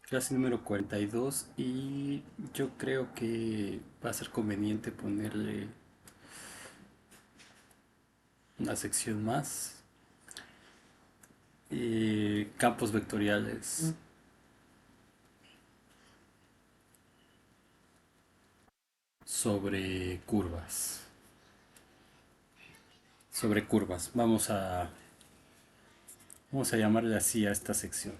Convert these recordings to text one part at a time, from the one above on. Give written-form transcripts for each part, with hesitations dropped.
Clase número 42 y yo creo que va a ser conveniente ponerle una sección más. Campos vectoriales sobre curvas. Sobre curvas. Vamos a llamarle así a esta sección.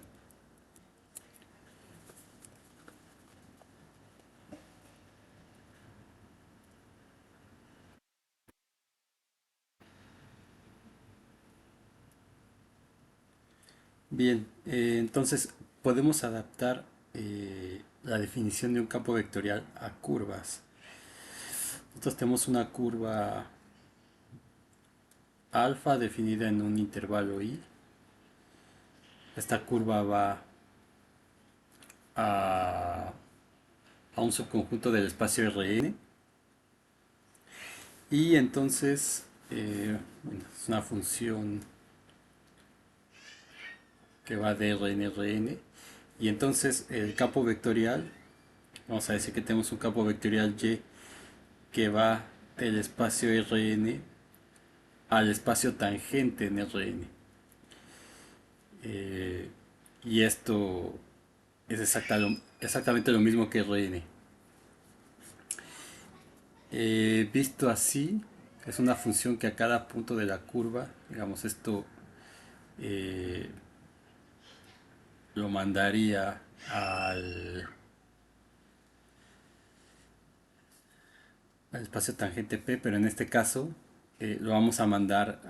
Bien, entonces podemos adaptar la definición de un campo vectorial a curvas. Nosotros tenemos una curva alfa definida en un intervalo i. Esta curva va a, a un subconjunto del espacio Rn y entonces bueno, es una función que va de Rn a Rn y entonces el campo vectorial, vamos a decir que tenemos un campo vectorial y que va del espacio Rn al espacio tangente en Rn. Eh, y esto es exactamente lo mismo que Rn. Visto así, es una función que a cada punto de la curva, digamos esto, eh, lo mandaría al espacio tangente P, pero en este caso lo vamos a mandar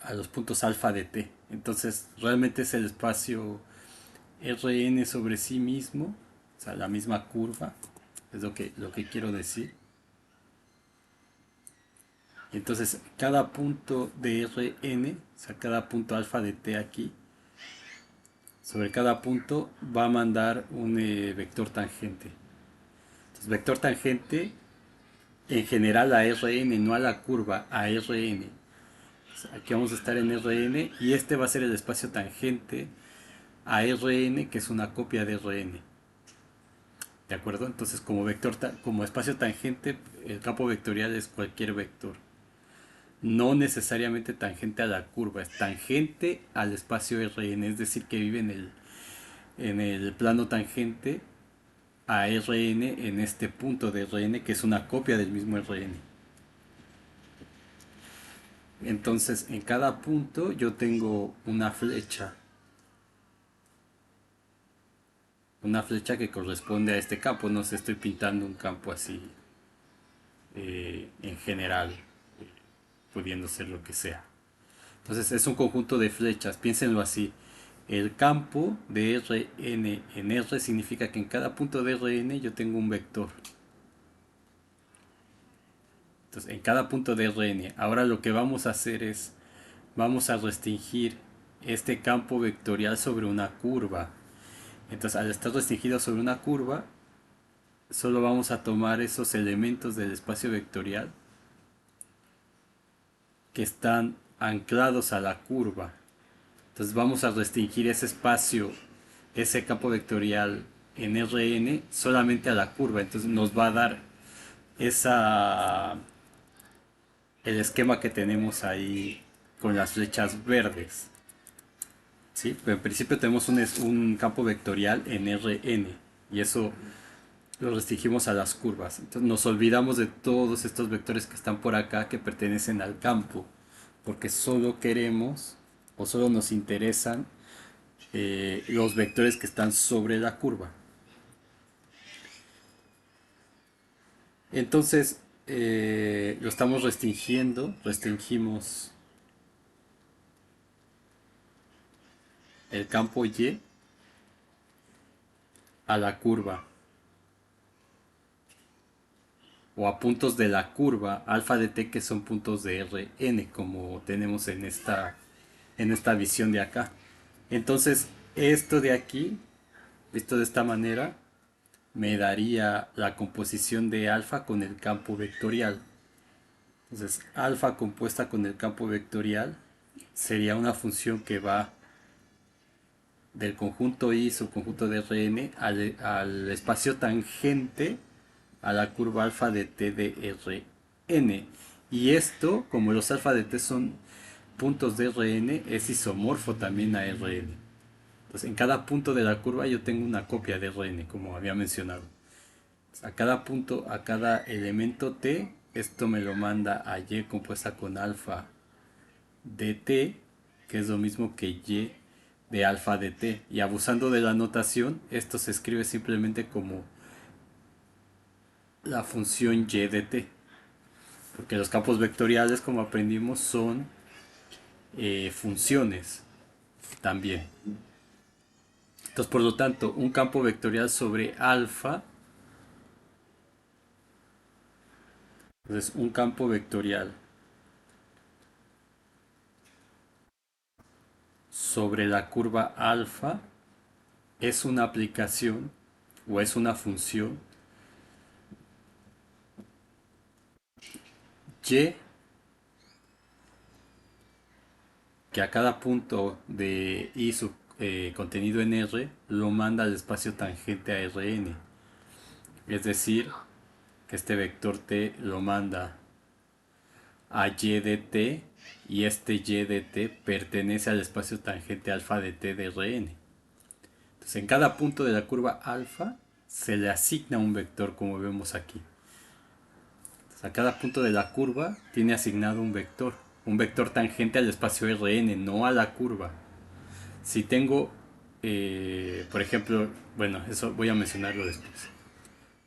a los puntos alfa de T. Entonces realmente es el espacio Rn sobre sí mismo, o sea, la misma curva, es lo que quiero decir. Entonces cada punto de Rn, o sea, cada punto alfa de T aquí, sobre cada punto va a mandar un vector tangente. Entonces, vector tangente en general a Rn, no a la curva, a Rn. Aquí vamos a estar en Rn y este va a ser el espacio tangente a Rn, que es una copia de Rn. ¿De acuerdo? Entonces, como espacio tangente, el campo vectorial es cualquier vector. No necesariamente tangente a la curva, es tangente al espacio Rn, es decir, que vive en el plano tangente a Rn en este punto de Rn, que es una copia del mismo Rn. Entonces, en cada punto yo tengo una flecha que corresponde a este campo. No sé, estoy pintando un campo así en general, pudiendo ser lo que sea. Entonces, es un conjunto de flechas, piénsenlo así. El campo de Rn en R significa que en cada punto de Rn yo tengo un vector. Entonces, en cada punto de Rn. Ahora lo que vamos a hacer es, vamos a restringir este campo vectorial sobre una curva. Entonces, al estar restringido sobre una curva, solo vamos a tomar esos elementos del espacio vectorial que están anclados a la curva. Entonces, vamos a restringir ese espacio, ese campo vectorial en Rn solamente a la curva. Entonces, nos va a dar esa el esquema que tenemos ahí con las flechas verdes. ¿Sí? Pero en principio tenemos un campo vectorial en Rn y eso lo restringimos a las curvas. Entonces nos olvidamos de todos estos vectores que están por acá que pertenecen al campo, porque solo queremos o solo nos interesan los vectores que están sobre la curva. Entonces lo estamos restringimos el campo Y a la curva o a puntos de la curva alfa de t, que son puntos de Rn, como tenemos en esta visión de acá. Entonces, esto de aquí, visto de esta manera, me daría la composición de alfa con el campo vectorial. Entonces, alfa compuesta con el campo vectorial sería una función que va del conjunto I, subconjunto de Rn, al espacio tangente a la curva alfa de t de Rn. Y esto, como los alfa de t son puntos de Rn, es isomorfo también a Rn. Entonces, en cada punto de la curva yo tengo una copia de Rn, como había mencionado. A cada punto, a cada elemento t, esto me lo manda a y compuesta con alfa de t, que es lo mismo que y de alfa de t. Y abusando de la notación, esto se escribe simplemente como la función y de t. Porque los campos vectoriales, como aprendimos, son funciones también. Entonces, por lo tanto, un campo vectorial sobre alfa, entonces un campo vectorial sobre la curva alfa es una aplicación o es una función y que a cada punto de i contenido en R lo manda al espacio tangente a Rn. Es decir, que este vector t lo manda a y de t y este y de t pertenece al espacio tangente alfa de t de Rn. Entonces en cada punto de la curva alfa se le asigna un vector como vemos aquí. Entonces, a cada punto de la curva tiene asignado un vector tangente al espacio Rn, no a la curva. Si tengo, por ejemplo, bueno, eso voy a mencionarlo después.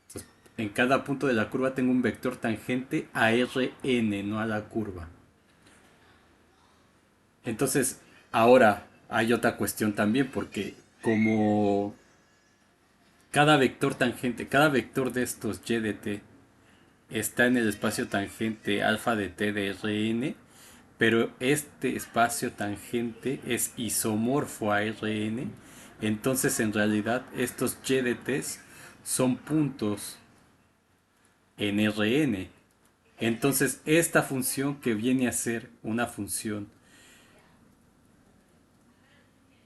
Entonces, en cada punto de la curva tengo un vector tangente a Rn, no a la curva. Entonces, ahora hay otra cuestión también, porque como cada vector tangente, cada vector de estos y de t está en el espacio tangente alfa de t de Rn, pero este espacio tangente es isomorfo a Rn, entonces en realidad estos y de t son puntos en Rn. Entonces esta función que viene a ser una función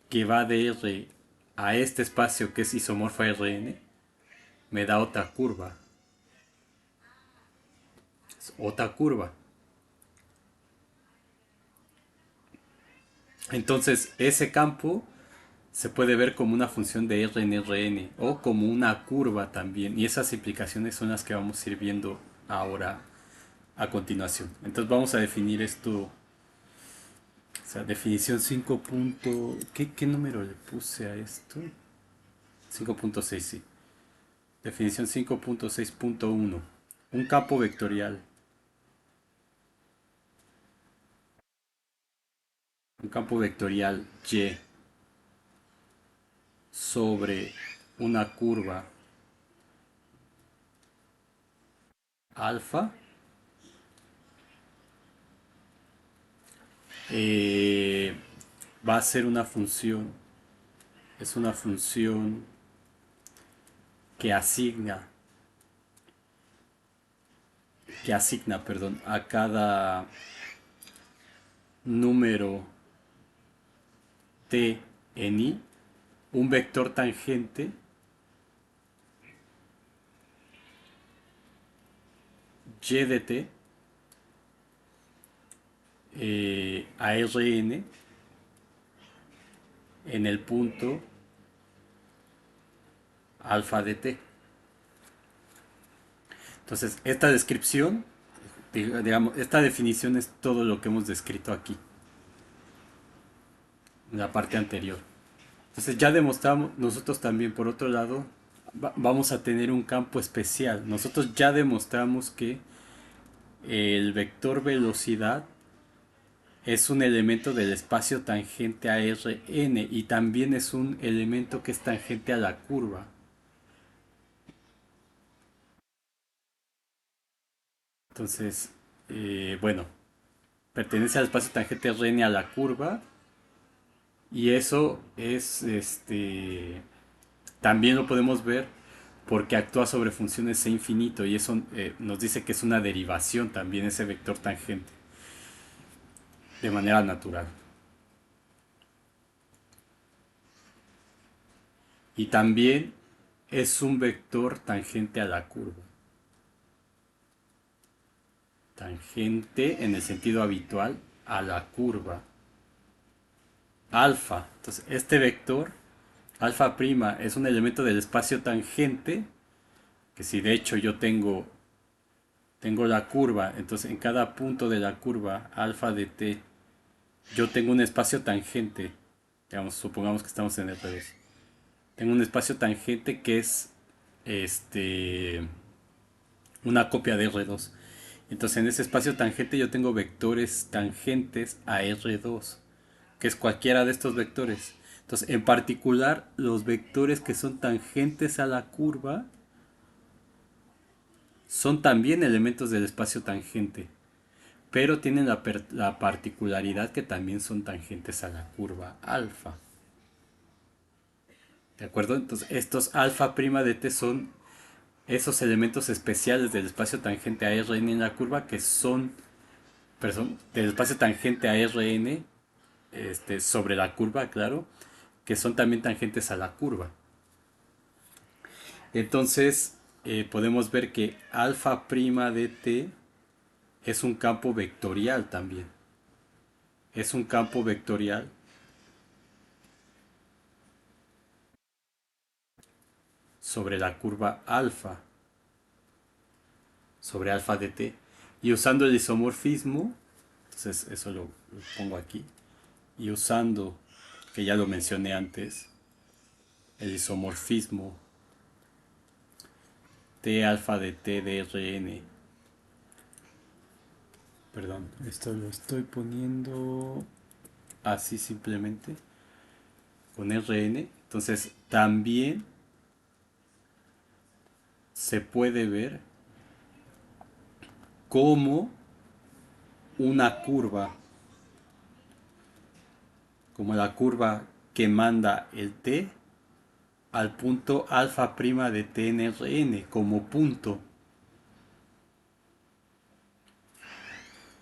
que va de R a este espacio que es isomorfo a Rn, me da otra curva. Es otra curva. Entonces ese campo se puede ver como una función de R en Rn o como una curva también. Y esas implicaciones son las que vamos a ir viendo ahora a continuación. Entonces vamos a definir esto. O sea, definición 5. ¿Qué número le puse a esto? 5.6, sí. Definición 5.6.1. Un campo vectorial. Un campo vectorial Y sobre una curva alfa va a ser una función. Es una función que asigna, perdón, a cada número t en i un vector tangente y de t a Rn en el punto alfa de t. Entonces, esta descripción, digamos, esta definición es todo lo que hemos descrito aquí, en la parte anterior. Entonces, ya demostramos, nosotros también, por otro lado, vamos a tener un campo especial. Nosotros ya demostramos que el vector velocidad es un elemento del espacio tangente a Rn y también es un elemento que es tangente a la curva. Entonces, bueno, pertenece al espacio tangente Rn a la curva y eso es, también lo podemos ver porque actúa sobre funciones C infinito y eso nos dice que es una derivación también ese vector tangente de manera natural. Y también es un vector tangente a la curva. Tangente en el sentido habitual a la curva alfa. Entonces, este vector, alfa prima, es un elemento del espacio tangente, que si de hecho yo tengo la curva, entonces en cada punto de la curva alfa de t, yo tengo un espacio tangente, digamos, supongamos que estamos en el revés. Tengo un espacio tangente que es este una copia de R2. Entonces en ese espacio tangente yo tengo vectores tangentes a R2, que es cualquiera de estos vectores. Entonces en particular los vectores que son tangentes a la curva son también elementos del espacio tangente, pero tienen la particularidad que también son tangentes a la curva alfa. ¿De acuerdo? Entonces estos alfa prima de t son esos elementos especiales del espacio tangente a Rn en la curva que son, perdón, del espacio tangente a Rn sobre la curva, claro, que son también tangentes a la curva. Entonces podemos ver que alfa prima de t es un campo vectorial también. Es un campo vectorial sobre la curva alfa, sobre alfa de t. Y usando el isomorfismo, entonces eso lo pongo aquí, y usando, que ya lo mencioné antes, el isomorfismo t alfa de t de Rn. Perdón, esto lo estoy poniendo así simplemente, con Rn. Entonces también se puede ver como una curva, como la curva que manda el t al punto alfa prima de t en Rn como punto.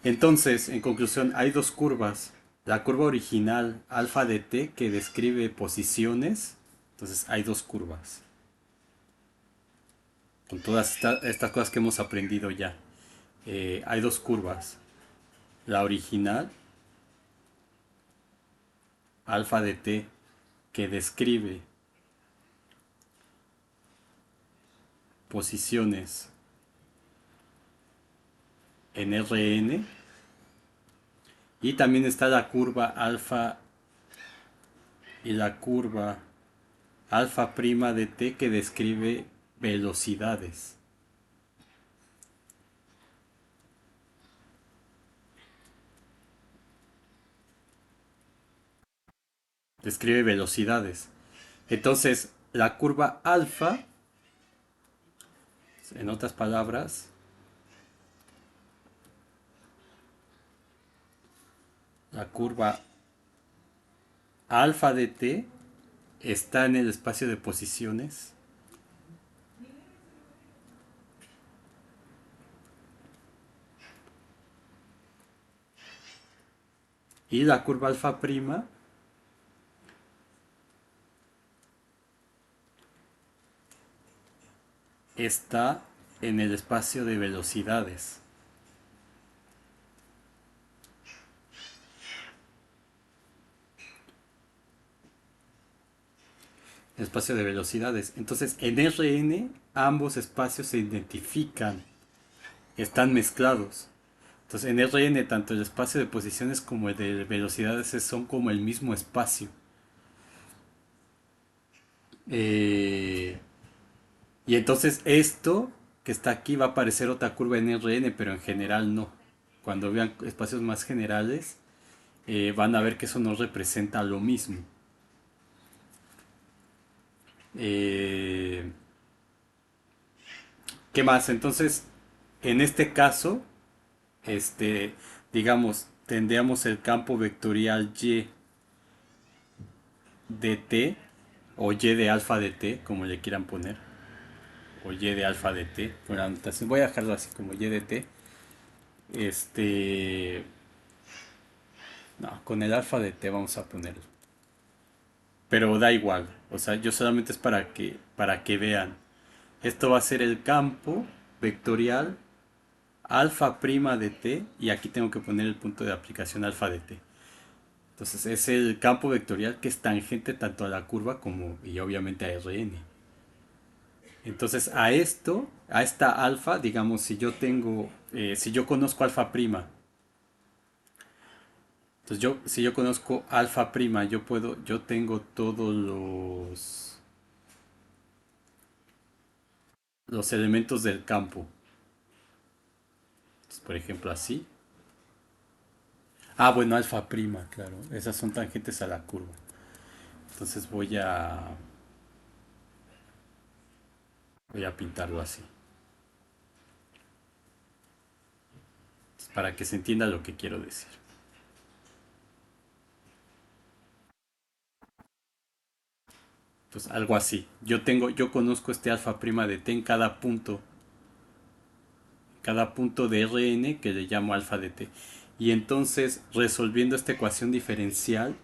Entonces, en conclusión, hay dos curvas. La curva original alfa de t que describe posiciones. Entonces hay dos curvas. Con todas estas cosas que hemos aprendido ya. Hay dos curvas. La original alfa de t que describe posiciones en Rn. Y también está la curva alfa y la curva alfa prima de t que describe velocidades. Describe velocidades. Entonces, la curva alfa, en otras palabras, la curva alfa de t está en el espacio de posiciones. Y la curva alfa prima está en el espacio de velocidades. El espacio de velocidades. Entonces, en Rn ambos espacios se identifican, están mezclados. Entonces, en Rn tanto el espacio de posiciones como el de velocidades son como el mismo espacio. Eh, y entonces esto que está aquí va a aparecer otra curva en Rn, pero en general no. Cuando vean espacios más generales, van a ver que eso no representa lo mismo. Eh, ¿Qué más? Entonces, en este caso, digamos, tendríamos el campo vectorial y de t, o y de alfa de t, como le quieran poner, o y de alfa de t, con la anotación. Voy a dejarlo así como y de t. No, con el alfa de t vamos a ponerlo. Pero da igual. O sea, yo solamente es para que vean. Esto va a ser el campo vectorial alfa prima de t y aquí tengo que poner el punto de aplicación alfa de t. Entonces es el campo vectorial que es tangente tanto a la curva como y obviamente a Rn. Entonces a esto, a esta alfa, digamos, si yo tengo, si yo conozco alfa prima, entonces si yo conozco alfa prima, yo tengo todos los elementos del campo. Entonces, por ejemplo, así. Ah, bueno, alfa prima, claro. Esas son tangentes a la curva. Entonces voy a pintarlo así. Para que se entienda lo que quiero decir. Entonces, algo así. Yo conozco este alfa prima de t en cada punto de Rn que le llamo alfa de t. Y entonces, resolviendo esta ecuación diferencial,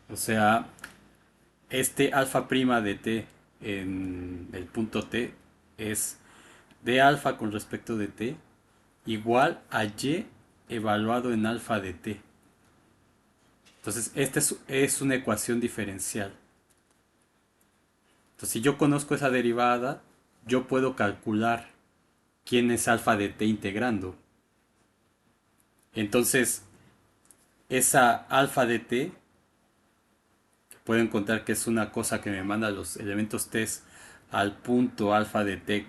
o sea, este alfa prima de t en el punto t es de alfa con respecto de t igual a y evaluado en alfa de t. Entonces, esta es una ecuación diferencial. Entonces, si yo conozco esa derivada, yo puedo calcular quién es alfa de t integrando. Entonces, esa alfa de t, puedo encontrar que es una cosa que me manda los elementos t al punto alfa de t,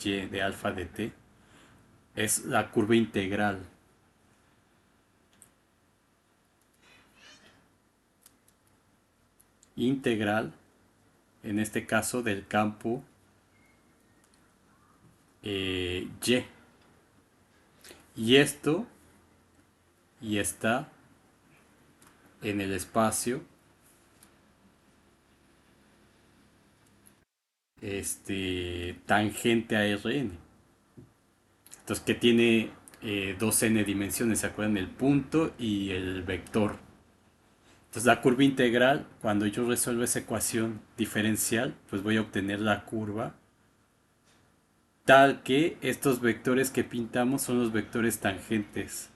y de alfa de t, es la curva integral. Integral, en este caso, del campo y. Y esto, y está en el espacio tangente a Rn. Entonces, que tiene 2n dimensiones, ¿se acuerdan? El punto y el vector. Entonces, la curva integral, cuando yo resuelvo esa ecuación diferencial, pues voy a obtener la curva tal que estos vectores que pintamos son los vectores tangentes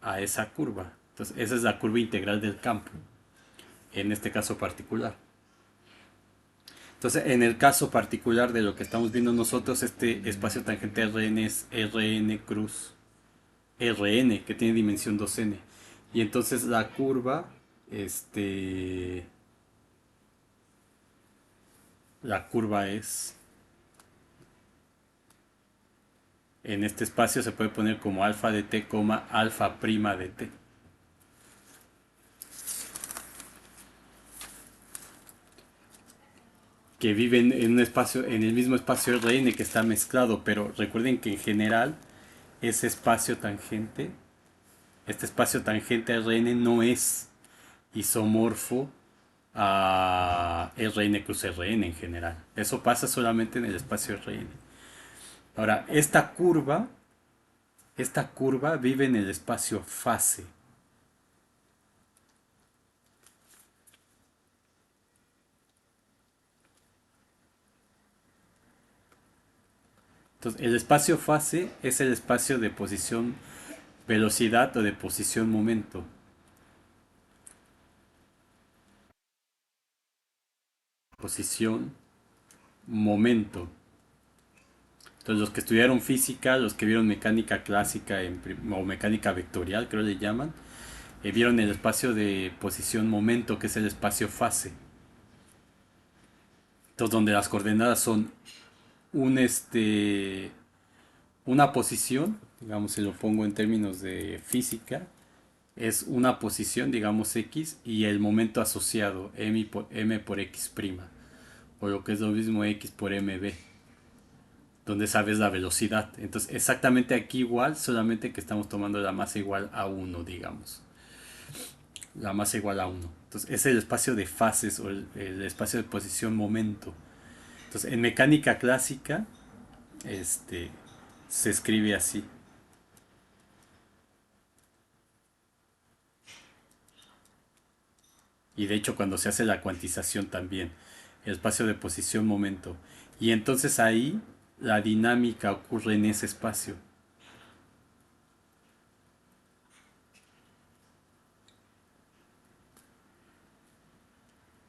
a esa curva. Entonces, esa es la curva integral del campo, en este caso particular. Entonces, en el caso particular de lo que estamos viendo nosotros, este espacio tangente Rn es Rn cruz Rn, que tiene dimensión 2n. Y entonces la curva, la curva es, en este espacio se puede poner como alfa de t, alfa prima de t. Que viven en un espacio, en el mismo espacio Rn que está mezclado, pero recuerden que en general ese espacio tangente, este espacio tangente a Rn no es isomorfo a Rn cruz Rn en general. Eso pasa solamente en el espacio Rn. Ahora, esta curva vive en el espacio fase. Entonces, el espacio fase es el espacio de posición velocidad o de posición momento. Posición momento. Entonces, los que estudiaron física, los que vieron mecánica clásica o mecánica vectorial, creo le llaman, vieron el espacio de posición momento, que es el espacio fase. Entonces, donde las coordenadas son un una posición, digamos, si lo pongo en términos de física, es una posición, digamos, x y el momento asociado, m por x', o lo que es lo mismo x por mv, donde sabes la velocidad. Entonces, exactamente aquí igual, solamente que estamos tomando la masa igual a 1, digamos. La masa igual a 1. Entonces, es el espacio de fases o el espacio de posición momento. Entonces, en mecánica clásica, este, se escribe así. Y de hecho cuando se hace la cuantización también, el espacio de posición momento. Y entonces ahí la dinámica ocurre en ese espacio.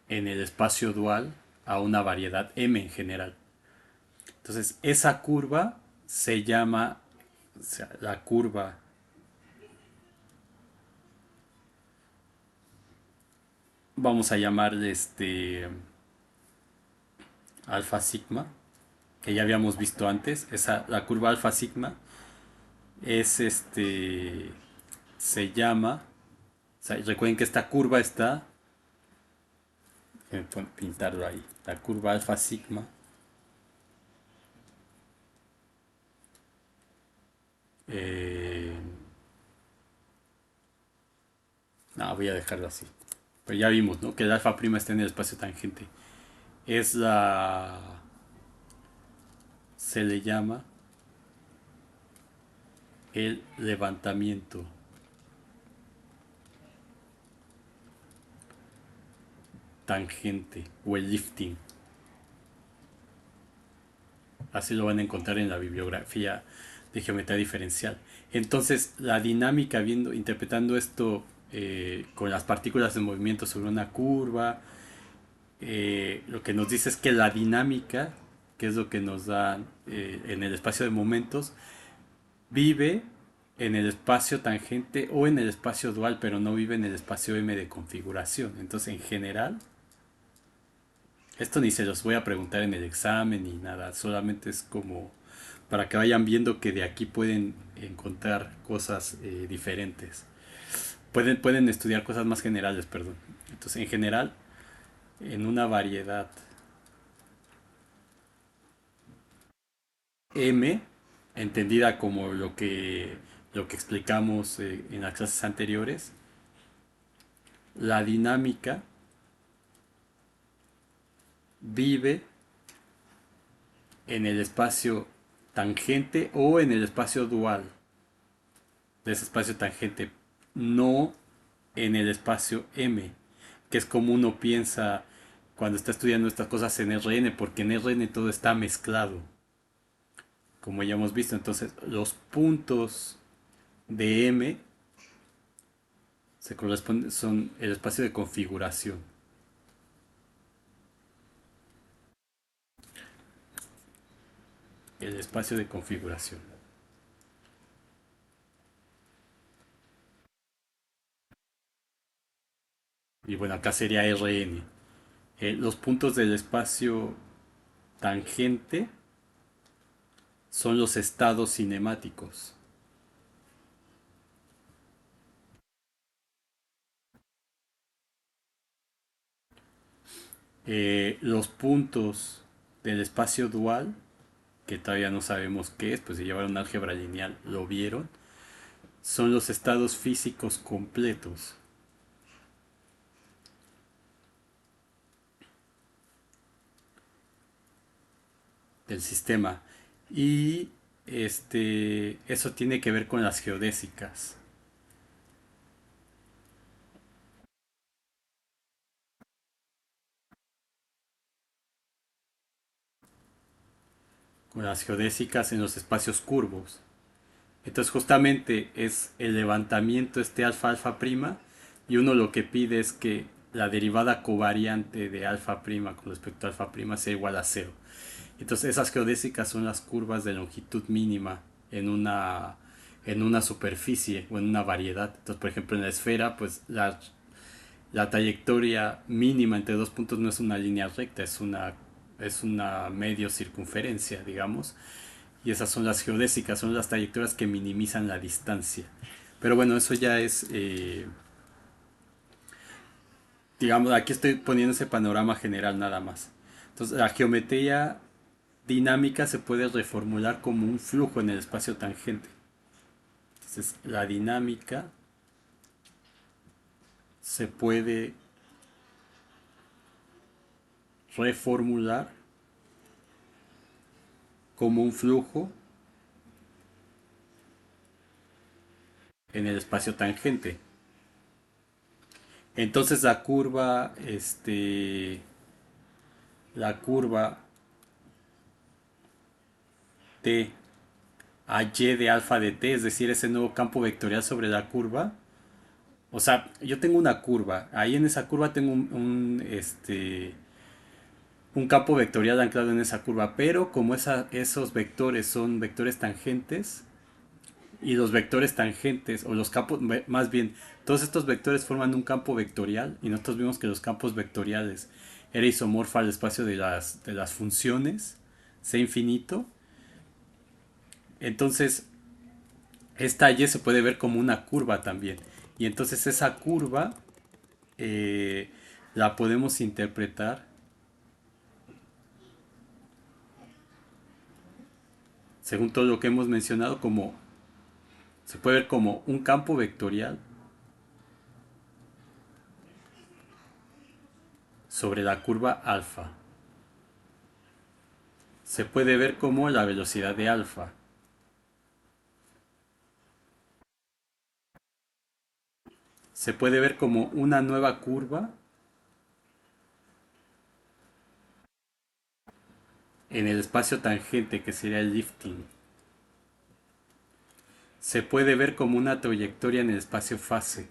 En el espacio dual a una variedad m en general. Entonces esa curva se llama, o sea, la curva, vamos a llamarle alfa sigma, que ya habíamos visto antes. La curva alfa sigma es se llama, o sea, recuerden que esta curva está, pintarlo ahí, la curva alfa sigma, eh, no, voy a dejarlo así. Pero ya vimos, ¿no? Que el alfa prima está en el espacio tangente. Es la, se le llama el levantamiento tangente o el lifting. Así lo van a encontrar en la bibliografía de geometría diferencial. Entonces, la dinámica, interpretando esto con las partículas de movimiento sobre una curva, lo que nos dice es que la dinámica, que es lo que nos da en el espacio de momentos, vive en el espacio tangente o en el espacio dual, pero no vive en el espacio M de configuración. Entonces, en general, esto ni se los voy a preguntar en el examen ni nada, solamente es como para que vayan viendo que de aquí pueden encontrar cosas diferentes. Pueden estudiar cosas más generales, perdón. Entonces, en general, en una variedad M, entendida como lo que explicamos en las clases anteriores, la dinámica vive en el espacio tangente o en el espacio dual de ese espacio tangente, no en el espacio M, que es como uno piensa cuando está estudiando estas cosas en RN, porque en RN todo está mezclado, como ya hemos visto. Entonces, los puntos de M se corresponden, son el espacio de configuración. El espacio de configuración. Y bueno, acá sería RN. Los puntos del espacio tangente son los estados cinemáticos. Los puntos del espacio dual, que todavía no sabemos qué es, pues si llevaron álgebra lineal lo vieron, son los estados físicos completos del sistema. Y eso tiene que ver con las geodésicas. Con las geodésicas en los espacios curvos. Entonces justamente es el levantamiento alfa alfa prima, y uno lo que pide es que la derivada covariante de alfa prima con respecto a alfa prima sea igual a cero. Entonces esas geodésicas son las curvas de longitud mínima en una superficie o en una variedad. Entonces, por ejemplo, en la esfera, pues la trayectoria mínima entre dos puntos no es una línea recta, es una medio circunferencia, digamos. Y esas son las geodésicas, son las trayectorias que minimizan la distancia. Pero bueno, eso ya es, digamos, aquí estoy poniendo ese panorama general nada más. Entonces, la geometría dinámica se puede reformular como un flujo en el espacio tangente. Entonces, la dinámica se puede reformular como un flujo en el espacio tangente. Entonces la curva t a y de alfa de t, es decir, ese nuevo campo vectorial sobre la curva. O sea, yo tengo una curva, ahí en esa curva tengo un campo vectorial anclado en esa curva, pero como esos vectores son vectores tangentes, y los vectores tangentes, o los campos, más bien, todos estos vectores forman un campo vectorial, y nosotros vimos que los campos vectoriales era isomorfo al espacio de las funciones, C infinito. Entonces, esta Y se puede ver como una curva también. Y entonces esa curva eh, la podemos interpretar, según todo lo que hemos mencionado, como se puede ver como un campo vectorial sobre la curva alfa. Se puede ver como la velocidad de alfa. Se puede ver como una nueva curva en el espacio tangente, que sería el lifting. Se puede ver como una trayectoria en el espacio fase.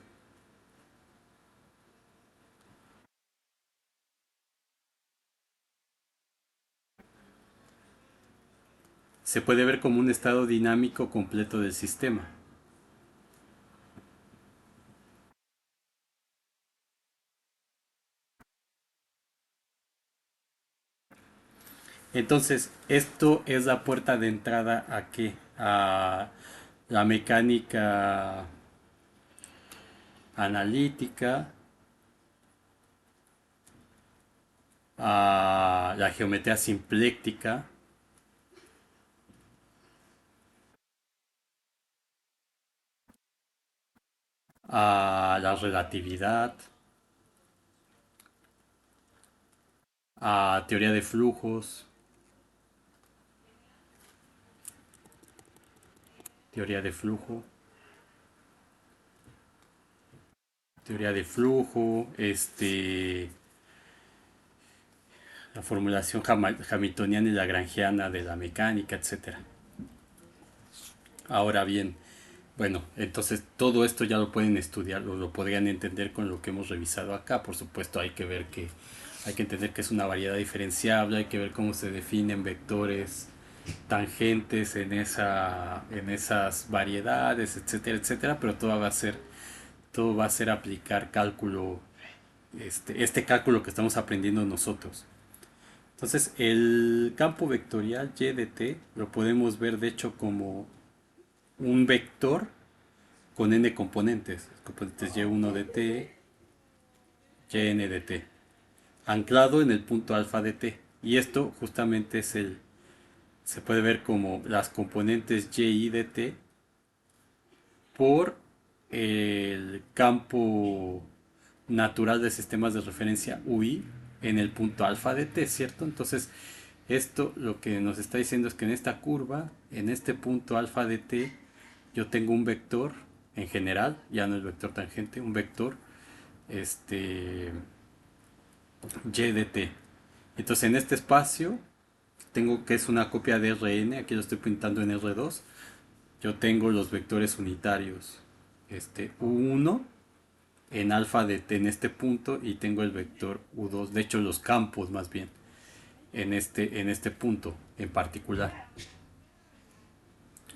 Se puede ver como un estado dinámico completo del sistema. Entonces, esto es la puerta de entrada a qué? A la mecánica analítica, a la geometría simpléctica, a la relatividad, a teoría de flujos, teoría de flujo, teoría de flujo, la formulación hamiltoniana y lagrangiana de la mecánica, etcétera. Ahora bien, bueno, entonces todo esto ya lo pueden estudiar o lo podrían entender con lo que hemos revisado acá. Por supuesto, hay que entender que es una variedad diferenciable, hay que ver cómo se definen vectores tangentes en esas variedades, etcétera, etcétera, pero todo va a ser aplicar cálculo, este cálculo que estamos aprendiendo nosotros. Entonces, el campo vectorial y de t lo podemos ver de hecho como un vector con n componentes, componentes y1 de t, yn de t, anclado en el punto alfa de t. Y esto justamente se puede ver como las componentes y de t por el campo natural de sistemas de referencia UI en el punto alfa de t, ¿cierto? Entonces, esto lo que nos está diciendo es que en esta curva, en este punto alfa de t, yo tengo un vector en general, ya no el vector tangente, un vector este, y de t. Entonces, en este espacio, tengo que es una copia de Rn, aquí lo estoy pintando en R2, yo tengo los vectores unitarios U1 en alfa de t en este punto y tengo el vector U2, de hecho los campos más bien, en este punto en particular.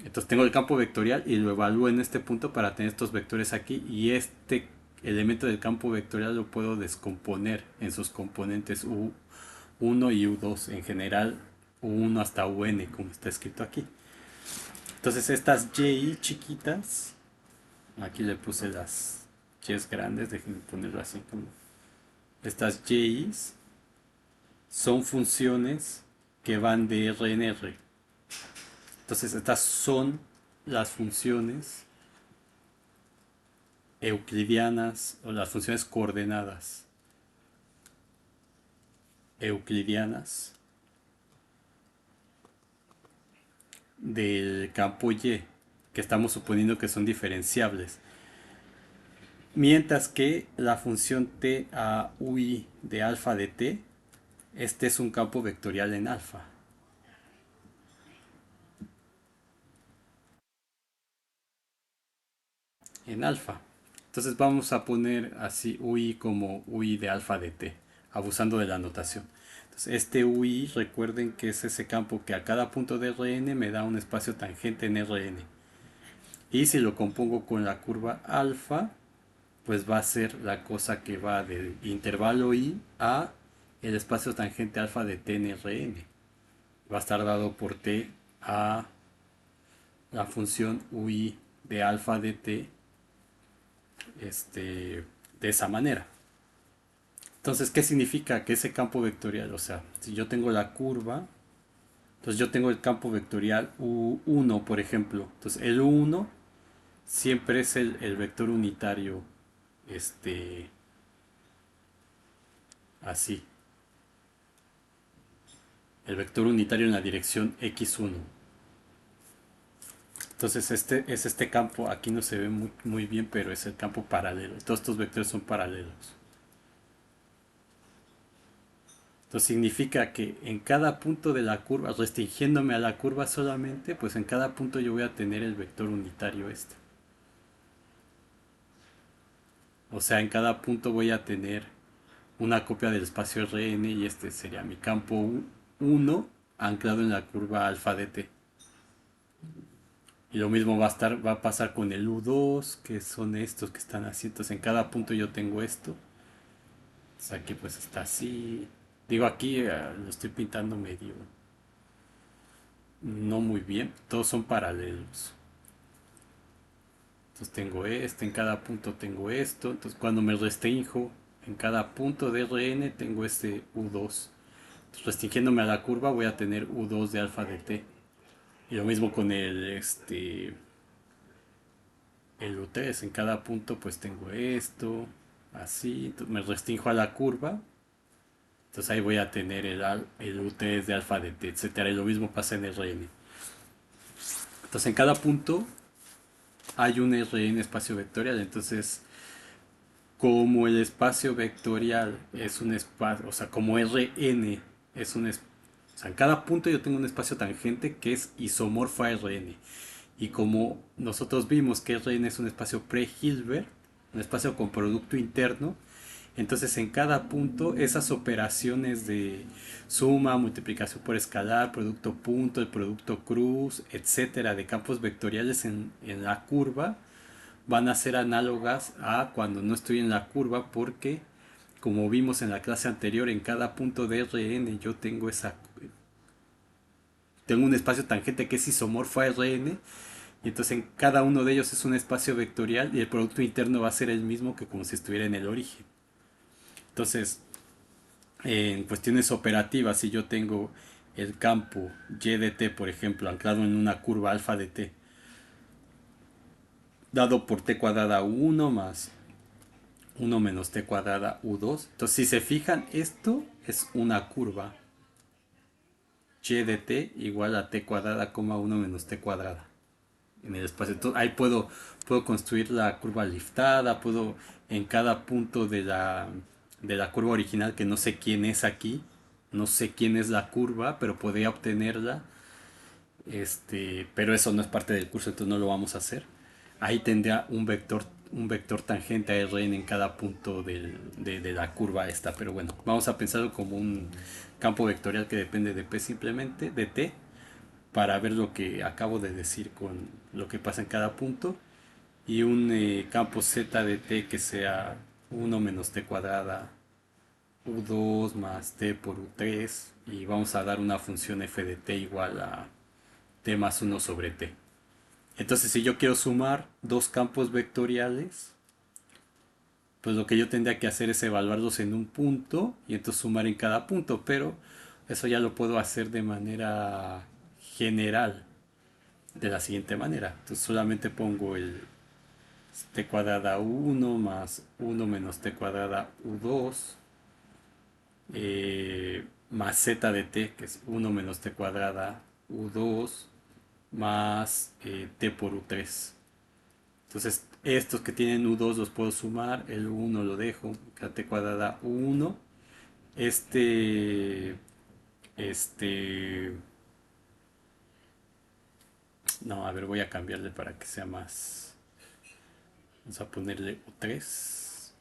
Entonces tengo el campo vectorial y lo evalúo en este punto para tener estos vectores aquí, y este elemento del campo vectorial lo puedo descomponer en sus componentes U1 y U2, en general U1 hasta UN como está escrito aquí. Entonces estas y chiquitas, aquí le puse las y's grandes, déjenme ponerlo así como estas y's son funciones que van de R en R. Entonces estas son las funciones euclidianas o las funciones coordenadas euclidianas del campo Y, que estamos suponiendo que son diferenciables. Mientras que la función t a ui de alfa de t, este es un campo vectorial en alfa. En alfa. Entonces vamos a poner así ui como ui de alfa de t, abusando de la notación. Entonces este ui, recuerden que es ese campo que a cada punto de Rn me da un espacio tangente en Rn. Y si lo compongo con la curva alfa, pues va a ser la cosa que va del intervalo i a el espacio tangente alfa de t en Rn. Va a estar dado por t a la función ui de alfa de t, de esa manera. Entonces, ¿qué significa que ese campo vectorial? O sea, si yo tengo la curva, entonces yo tengo el campo vectorial U1, por ejemplo. Entonces, el U1 siempre es el vector unitario, este, así. El vector unitario en la dirección X1. Entonces, este es este campo. Aquí no se ve muy bien, pero es el campo paralelo. Todos estos vectores son paralelos. Entonces significa que en cada punto de la curva, restringiéndome a la curva solamente, pues en cada punto yo voy a tener el vector unitario este. O sea, en cada punto voy a tener una copia del espacio Rn y este sería mi campo 1 anclado en la curva alfa de t. Y lo mismo va a pasar con el U2, que son estos que están así. Entonces en cada punto yo tengo esto. Entonces aquí pues está así. Digo aquí lo estoy pintando medio no muy bien. Todos son paralelos. Entonces tengo este, en cada punto tengo esto. Entonces cuando me restrinjo en cada punto de Rn tengo este U2. Entonces, restringiéndome a la curva voy a tener U2 de alfa de t. Y lo mismo con el U3. En cada punto pues tengo esto. Así. Entonces, me restringo a la curva. Entonces ahí voy a tener el U3 de alfa de t, etcétera. Y lo mismo pasa en Rn. Entonces en cada punto hay un Rn espacio vectorial. Entonces como el espacio vectorial es un espacio, o sea, como Rn es un espacio, o sea, en cada punto yo tengo un espacio tangente que es isomorfo a Rn. Y como nosotros vimos que Rn es un espacio pre-Hilbert, un espacio con producto interno, entonces en cada punto esas operaciones de suma, multiplicación por escalar, producto punto, el producto cruz, etcétera, de campos vectoriales en la curva, van a ser análogas a cuando no estoy en la curva porque como vimos en la clase anterior en cada punto de Rn yo tengo un espacio tangente que es isomorfo a Rn y entonces en cada uno de ellos es un espacio vectorial y el producto interno va a ser el mismo que como si estuviera en el origen. Entonces en cuestiones operativas si yo tengo el campo y de t por ejemplo anclado en una curva alfa de t dado por t cuadrada 1 más 1 menos t cuadrada u2. Entonces, si se fijan, esto es una curva y de t igual a t cuadrada, 1 menos t cuadrada en el espacio. Entonces, ahí puedo construir la curva liftada, puedo en cada punto de la curva original, que no sé quién es aquí, no sé quién es la curva, pero podría obtenerla. Pero eso no es parte del curso, entonces no lo vamos a hacer. Ahí tendría un vector tangente a Rn en cada punto de la curva esta. Pero bueno, vamos a pensarlo como un campo vectorial que depende de P simplemente, de T, para ver lo que acabo de decir con lo que pasa en cada punto. Y un campo Z de T que sea 1 menos T cuadrada U2 más T por U3. Y vamos a dar una función f de T igual a T más 1 sobre T. Entonces, si yo quiero sumar dos campos vectoriales, pues lo que yo tendría que hacer es evaluarlos en un punto y entonces sumar en cada punto, pero eso ya lo puedo hacer de manera general, de la siguiente manera. Entonces solamente pongo el t cuadrada u1 más 1 menos t cuadrada u2 más z de t, que es 1 menos t cuadrada u2 más t por u3. Entonces Estos que tienen U2 los puedo sumar, el U1 lo dejo, queda t cuadrada U1. Este, este, no, a ver, voy a cambiarle para que sea más. Vamos a ponerle U3.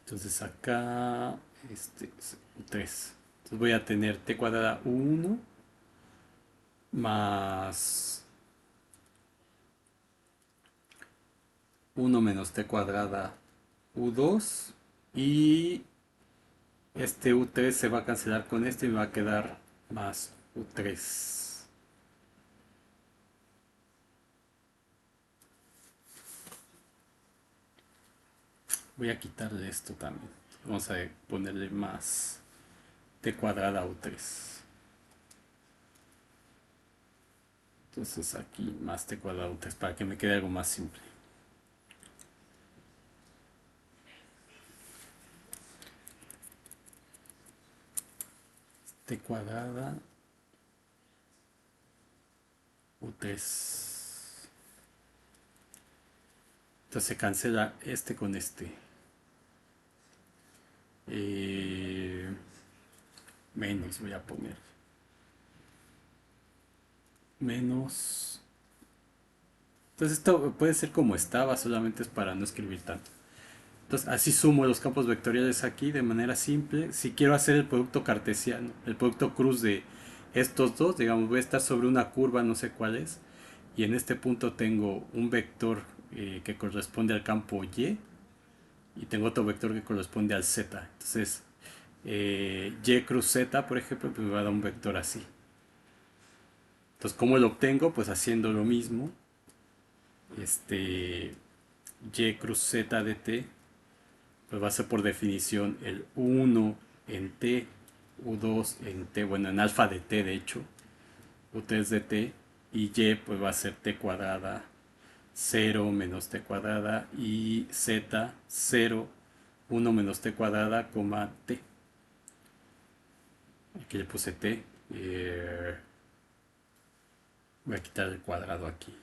Entonces acá, este es U3. Entonces voy a tener t cuadrada U1 más 1 menos t cuadrada U2. Y este U3 se va a cancelar con este y me va a quedar más U3. Voy a quitarle esto también. Vamos a ponerle más t cuadrada U3. Entonces aquí más t cuadrada U3 para que me quede algo más simple. T cuadrada U3. Entonces se cancela este con este. Eh, Menos voy a poner. Menos. Entonces esto puede ser como estaba, solamente es para no escribir tanto. Entonces así sumo los campos vectoriales aquí de manera simple. Si quiero hacer el producto cartesiano, el producto cruz de estos dos, digamos, voy a estar sobre una curva, no sé cuál es, y en este punto tengo un vector que corresponde al campo Y y tengo otro vector que corresponde al Z. Entonces Y cruz Z, por ejemplo, pues me va a dar un vector así. Entonces, ¿cómo lo obtengo? Pues haciendo lo mismo. Este Y cruz Z de T, pues va a ser por definición el U1 en T, U2 en T, bueno, en alfa de T de hecho, U3 de T, y Y pues va a ser T cuadrada 0 menos T cuadrada y Z 0, 1 menos T cuadrada, coma T. Aquí le puse T. Voy a quitar el cuadrado aquí.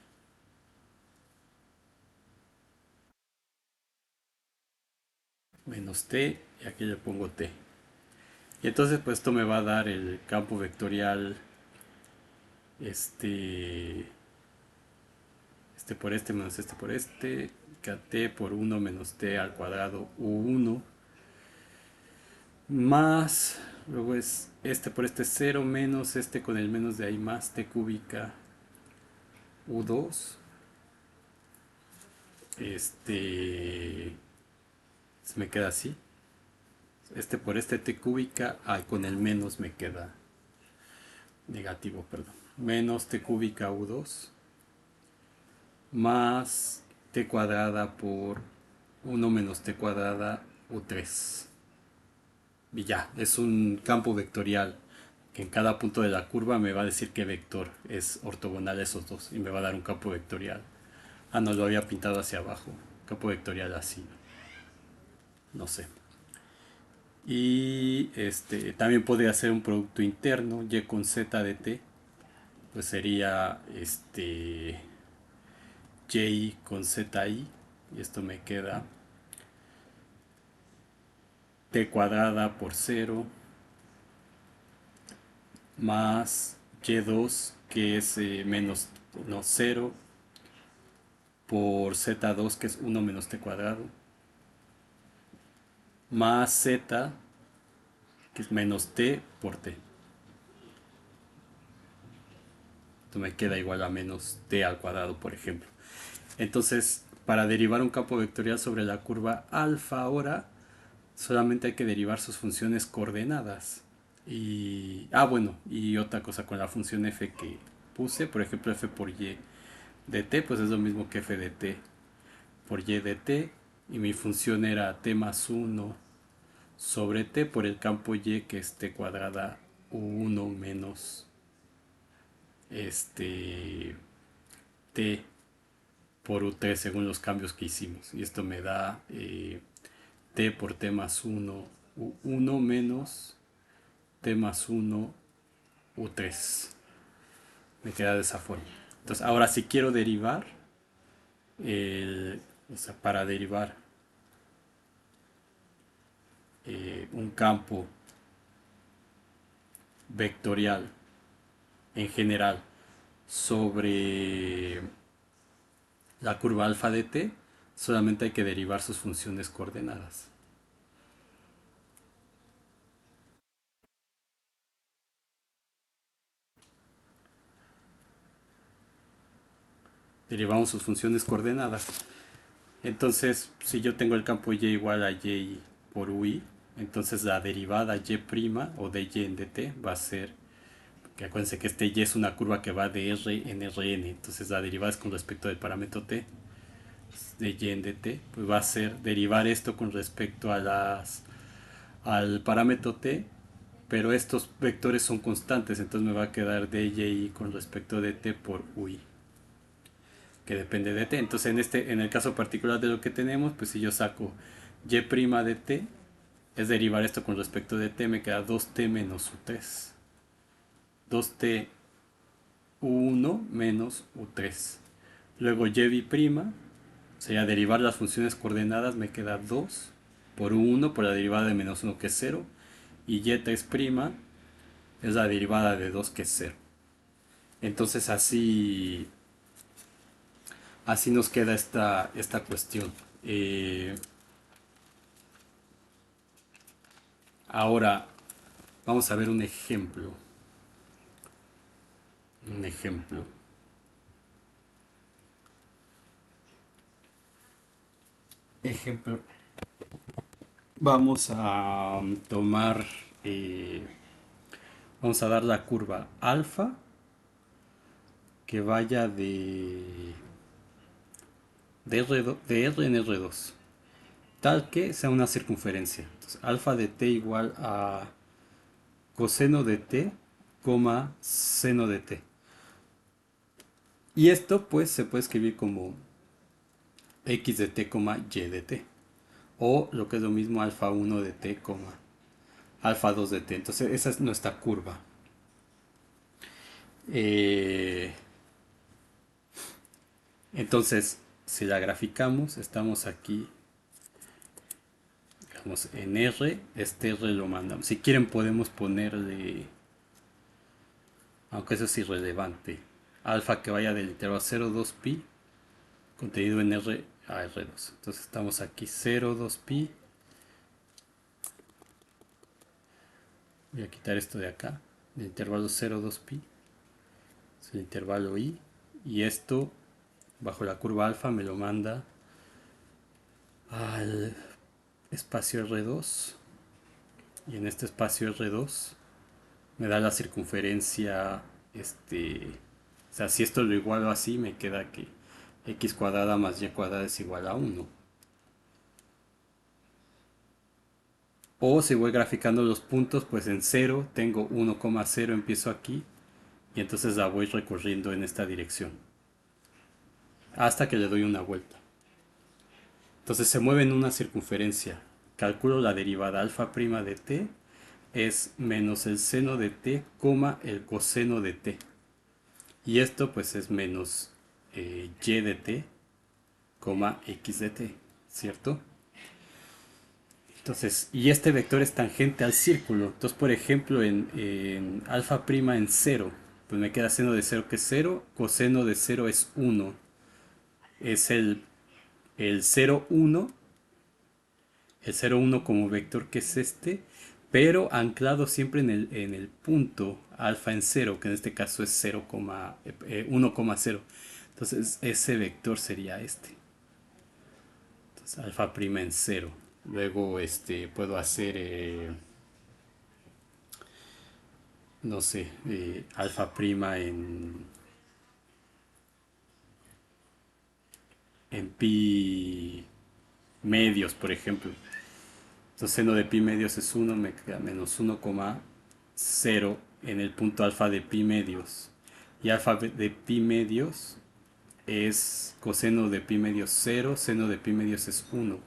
Menos T y aquí le pongo T. Y entonces pues esto me va a dar el campo vectorial este por este menos este por este, kt por 1 menos t al cuadrado u1 más, luego es este por este 0 menos este con el menos de ahí más t cúbica u2, se me queda así, este por este t cúbica, con el menos me queda negativo, perdón, menos t cúbica u2 más t cuadrada por 1 menos t cuadrada u3. Y ya, es un campo vectorial que en cada punto de la curva me va a decir qué vector es ortogonal a esos dos y me va a dar un campo vectorial. Ah, no, lo había pintado hacia abajo. Campo vectorial así. No sé. Y también podría ser un producto interno, y con z de t. Pues sería y con zi. Y esto me queda t cuadrada por 0 más y2 que es menos no, 0 por z2 que es 1 menos t cuadrado más z que es menos t por t. Esto me queda igual a menos t al cuadrado, por ejemplo. Entonces, para derivar un campo vectorial sobre la curva alfa ahora, solamente hay que derivar sus funciones coordenadas. Bueno, y otra cosa con la función f que puse, por ejemplo, f por y de t, pues es lo mismo que f de t por y de t, y mi función era t más 1 sobre t por el campo y que es t cuadrada u1 menos t por u3 según los cambios que hicimos. Y esto me da t por t más 1 u1 menos t más 1 u3. Me queda de esa forma. Entonces ahora si quiero derivar, o sea, para derivar un campo vectorial en general sobre la curva alfa de t, solamente hay que derivar sus funciones coordenadas. Derivamos sus funciones coordenadas. Entonces, si yo tengo el campo y igual a y por ui, entonces la derivada y' o de y en dt va a ser, que acuérdense que este y es una curva que va de r en rn, entonces la derivada es con respecto del parámetro t, de y en dt, pues va a ser derivar esto con respecto a al parámetro t, pero estos vectores son constantes, entonces me va a quedar dy con respecto de t por ui, que depende de t. Entonces en el caso particular de lo que tenemos, pues si yo saco y' de t, es derivar esto con respecto de t, me queda 2t menos u3. 2t u1 menos u3. Luego y' sería derivar las funciones coordenadas, me queda 2 por u1 por la derivada de menos 1 que es 0. Y y3' es la derivada de 2 que es 0. Entonces así nos queda esta cuestión. Ahora vamos a ver un ejemplo. Un ejemplo. Ejemplo. Vamos a tomar, eh, vamos a dar la curva alfa que vaya de R en R2, tal que sea una circunferencia. Entonces, alfa de t igual a coseno de t, coma seno de t. Y esto pues se puede escribir como x de t, y de t. O lo que es lo mismo alfa 1 de t, alfa 2 de t. Entonces esa es nuestra curva. Eh, entonces, si la graficamos, estamos aquí, digamos, en R. Este R lo mandamos. Si quieren podemos ponerle, aunque eso es irrelevante, alfa que vaya del intervalo 0,2 pi contenido en R a R2. Entonces estamos aquí 0,2 pi. Voy a quitar esto de acá. El intervalo 0,2 pi es el intervalo i. Y esto bajo la curva alfa me lo manda al espacio R2. Y en este espacio R2 me da la circunferencia, o sea, si esto lo igualo así, me queda que x cuadrada más y cuadrada es igual a 1. O si voy graficando los puntos, pues en 0 tengo 1,0, empiezo aquí, y entonces la voy recorriendo en esta dirección, hasta que le doy una vuelta. Entonces se mueve en una circunferencia. Calculo la derivada alfa prima de t es menos el seno de t, el coseno de t. Y esto pues es menos y de t, x de t, ¿cierto? Entonces, y este vector es tangente al círculo. Entonces, por ejemplo, en alfa prima en 0, pues me queda seno de 0 que es 0, coseno de 0 es 1. Es el 0, 1, el 0, 1 como vector que es este, pero anclado siempre en el punto alfa en 0, que en este caso es 1,0. Entonces, ese vector sería este. Entonces, alfa prima en 0. Luego puedo hacer, no sé, alfa prima en pi medios, por ejemplo. Entonces, seno de pi medios es 1, me queda menos 1,0 en el punto alfa de pi medios. Y alfa de pi medios es coseno de pi medios 0, seno de pi medios es 1.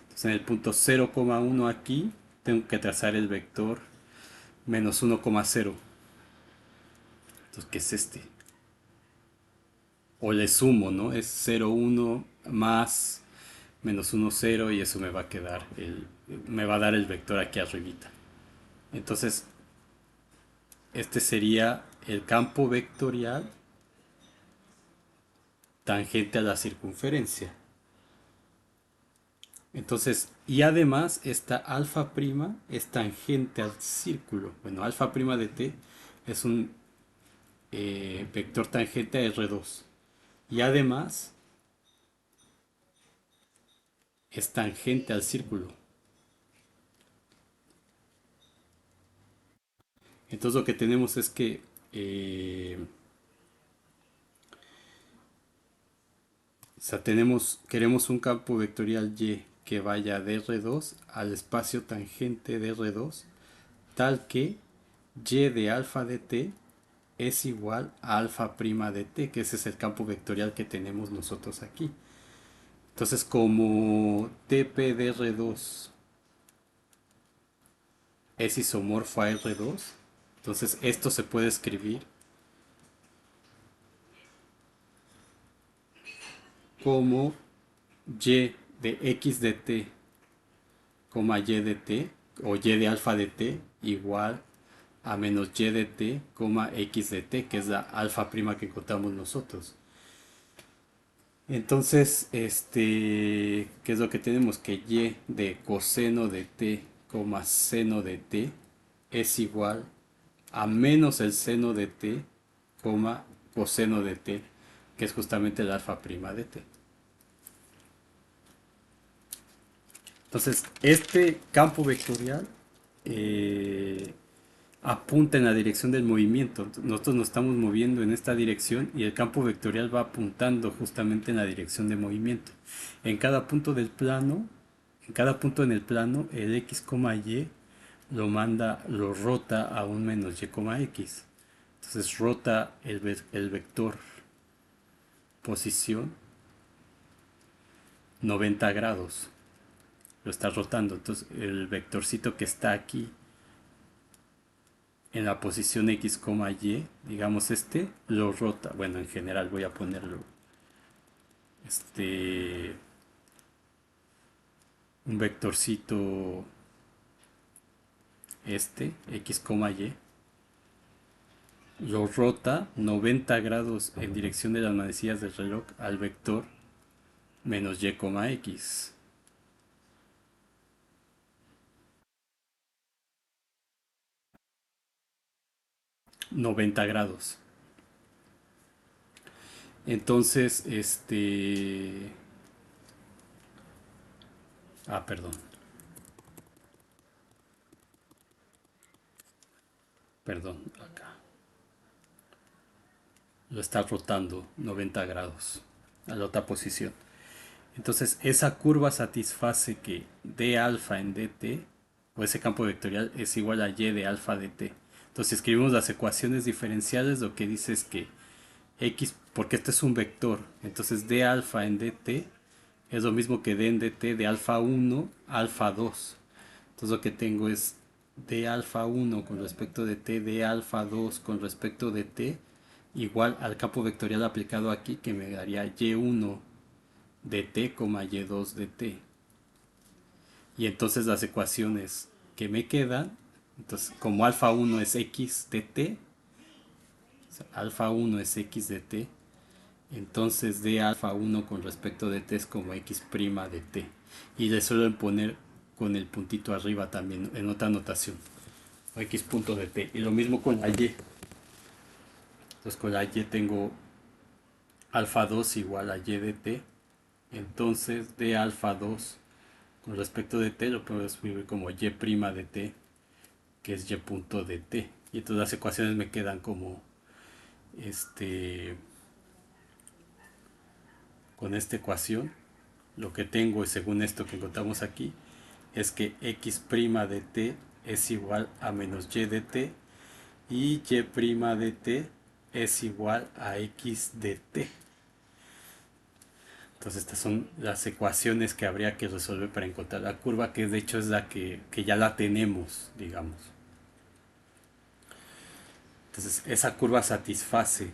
Entonces, en el punto 0,1 aquí, tengo que trazar el vector menos 1,0. Entonces, ¿qué es este? O le sumo, ¿no? Es 0,1 más menos uno 0 y eso me va a quedar me va a dar el vector aquí arribita. Entonces, este sería el campo vectorial tangente a la circunferencia. Entonces, y además esta alfa prima es tangente al círculo. Bueno, alfa prima de t es un vector tangente a R2. Y además es tangente al círculo. Entonces lo que tenemos es que o sea, queremos un campo vectorial Y que vaya de R2 al espacio tangente de R2, tal que Y de alfa de t es igual a alfa prima de t, que ese es el campo vectorial que tenemos nosotros aquí. Entonces, como TP de R2 es isomorfo a R2, entonces esto se puede escribir como Y de X de t, Y de t, o Y de alfa de t, igual a menos Y de t, X de t, que es la alfa prima que encontramos nosotros. Entonces, ¿qué es lo que tenemos? Que Y de coseno de t, seno de t, es igual a menos el seno de t, coseno de t, que es justamente el alfa prima de t. Entonces, este campo vectorial eh, apunta en la dirección del movimiento. Nosotros nos estamos moviendo en esta dirección y el campo vectorial va apuntando justamente en la dirección de movimiento. En cada punto del plano, en cada punto en el plano, el x, y lo rota a un menos y, x. Entonces rota el vector posición 90 grados. Lo está rotando. Entonces el vectorcito que está aquí en la posición x, y, digamos lo rota. Bueno, en general voy a ponerlo este un vectorcito x, y, lo rota 90 grados en dirección de las manecillas del reloj al vector menos y, x. 90 grados. Entonces, perdón. Perdón, acá. Lo está rotando 90 grados a la otra posición. Entonces, esa curva satisface que d alfa en dt, o ese campo vectorial, es igual a y de alfa dt. Entonces, si escribimos las ecuaciones diferenciales, lo que dice es que x, porque este es un vector, entonces d alfa en dt es lo mismo que d en dt de alfa 1 a alfa 2. Entonces lo que tengo es d alfa 1 con respecto de t, d alfa 2 con respecto de t, igual al campo vectorial aplicado aquí, que me daría y1 de t, y2 de t. Y entonces las ecuaciones que me quedan, entonces como alfa 1 es x de t, o sea, alfa 1 es x de t, entonces d alfa 1 con respecto de t es como x' de t. Y le suelen poner con el puntito arriba también en otra notación. O x punto de t. Y lo mismo con la y. Entonces con la y tengo alfa 2 igual a y de t. Entonces d alfa 2 con respecto de t lo puedo escribir como y' de t, que es y punto de t. Y entonces las ecuaciones me quedan como con esta ecuación. Lo que tengo, según esto que encontramos aquí, es que x' de t es igual a menos y de t y y' de t es igual a x de t. Entonces estas son las ecuaciones que habría que resolver para encontrar la curva, que de hecho es la que ya la tenemos, digamos. Entonces esa curva satisface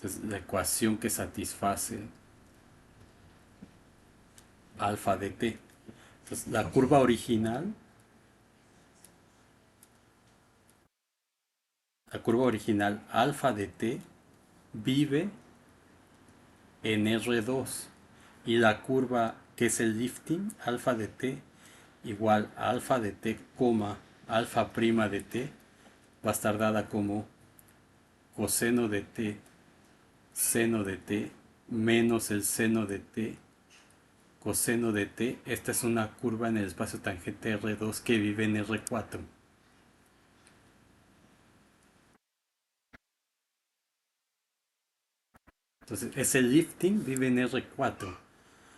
Entonces la ecuación que satisface alfa de t. Entonces la curva original, alfa de t vive en R2 y la curva que es el lifting alfa de t igual a alfa de t, alfa prima de t va a estar dada como coseno de t seno de t menos el seno de t coseno de t. Esta es una curva en el espacio tangente R2 que vive en R4. Entonces ese lifting vive en R4.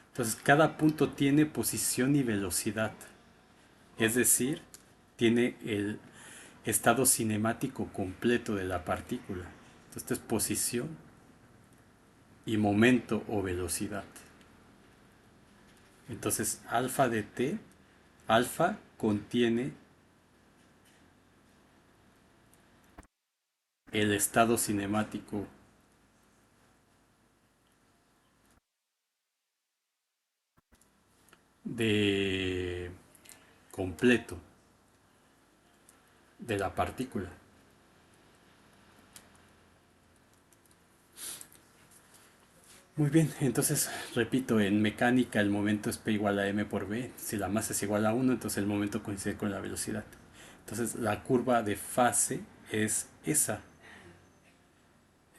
Entonces cada punto tiene posición y velocidad. Es decir, tiene el estado cinemático completo de la partícula. Entonces esto es posición y momento o velocidad. Entonces alfa de t, alfa contiene el estado cinemático de completo de la partícula. Muy bien, entonces repito, en mecánica el momento es P igual a M por B. Si la masa es igual a 1, entonces el momento coincide con la velocidad. Entonces la curva de fase es esa.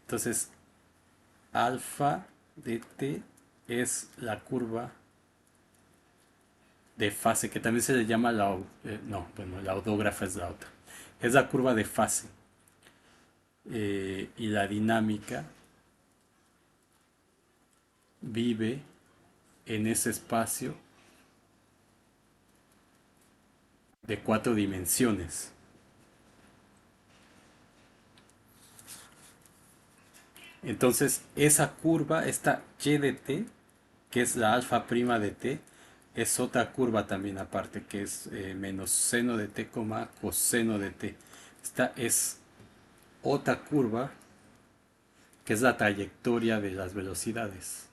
Entonces alfa de t es la curva de fase, que también se le llama la odógrafa es la otra. Es la curva de fase. Y la dinámica vive en ese espacio de 4 dimensiones. Entonces esa curva, esta y de t, que es la alfa prima de t, es otra curva también aparte, que es menos seno de t, coseno de t. Esta es otra curva que es la trayectoria de las velocidades.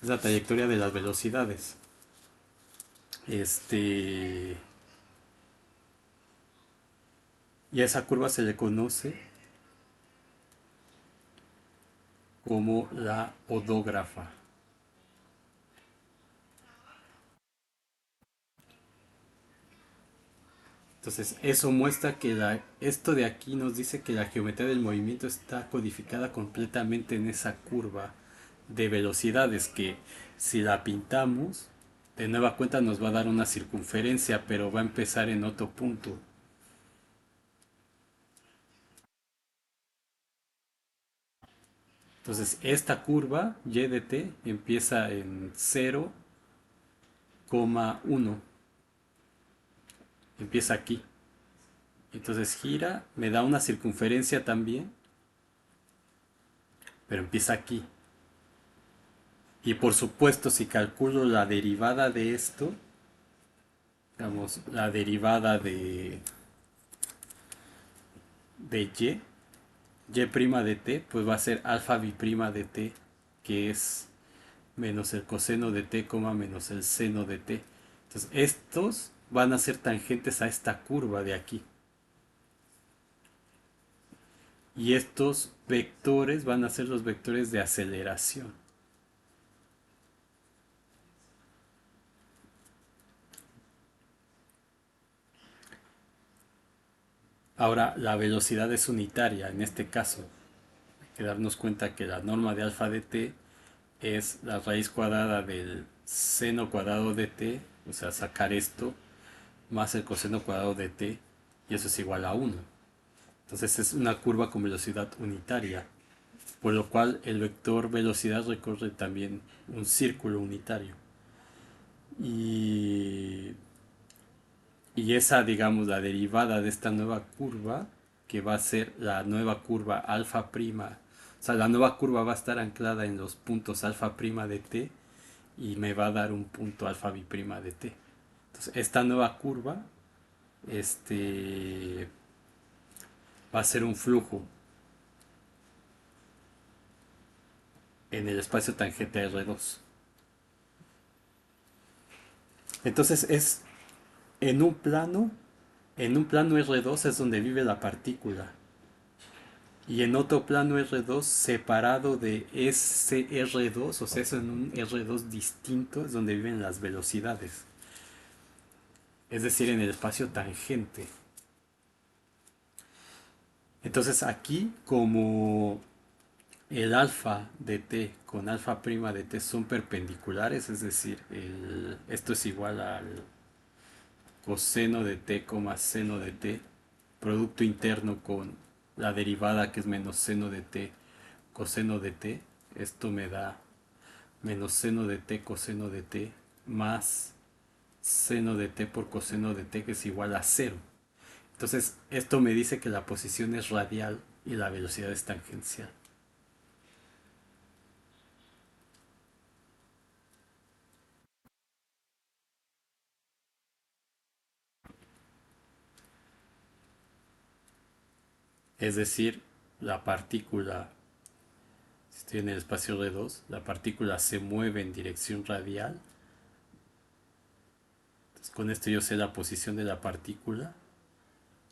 Es la trayectoria de las velocidades. Y a esa curva se le conoce como la odógrafa. Entonces eso muestra que esto de aquí nos dice que la geometría del movimiento está codificada completamente en esa curva de velocidades que si la pintamos de nueva cuenta nos va a dar una circunferencia, pero va a empezar en otro punto. Entonces esta curva y de t empieza en 0,1. Empieza aquí. Entonces gira, me da una circunferencia también, pero empieza aquí. Y por supuesto, si calculo la derivada de esto, digamos, la derivada de y prima de t, pues va a ser alfa biprima de t, que es menos el coseno de t, menos el seno de t. Entonces, estos van a ser tangentes a esta curva de aquí. Y estos vectores van a ser los vectores de aceleración. Ahora, la velocidad es unitaria en este caso. Hay que darnos cuenta que la norma de alfa de t es la raíz cuadrada del seno cuadrado de t, o sea, sacar esto, más el coseno cuadrado de t, y eso es igual a 1. Entonces es una curva con velocidad unitaria, por lo cual el vector velocidad recorre también un círculo unitario. Y esa, digamos, la derivada de esta nueva curva, que va a ser la nueva curva alfa prima, o sea, la nueva curva va a estar anclada en los puntos alfa prima de t y me va a dar un punto alfa biprima de t. Entonces, esta nueva curva este, va a ser un flujo en el espacio tangente a R2. Entonces es en un plano, en un plano R2 es donde vive la partícula. Y en otro plano R2 separado de ese R2, o sea, es en un R2 distinto, es donde viven las velocidades. Es decir, en el espacio tangente. Entonces aquí, como el alfa de t con alfa prima de t son perpendiculares, es decir, esto es igual al coseno de t, seno de t, producto interno con la derivada que es menos seno de t, coseno de t, esto me da menos seno de t, coseno de t, más seno de t por coseno de t, que es igual a cero. Entonces, esto me dice que la posición es radial y la velocidad es tangencial. Es decir, la partícula, si estoy en el espacio R2, la partícula se mueve en dirección radial. Entonces, con esto yo sé la posición de la partícula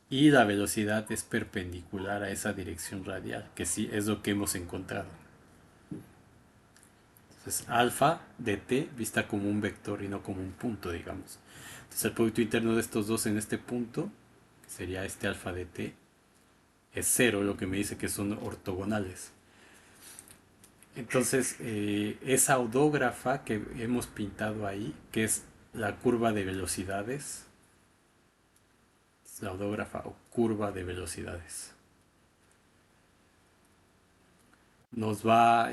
y la velocidad es perpendicular a esa dirección radial, que sí es lo que hemos encontrado. Entonces, alfa de t vista como un vector y no como un punto, digamos. Entonces, el producto interno de estos dos en este punto, que sería este alfa de t, es cero, lo que me dice que son ortogonales. Entonces, esa audógrafa que hemos pintado ahí, que es la curva de velocidades, es la audógrafa o curva de velocidades, nos va,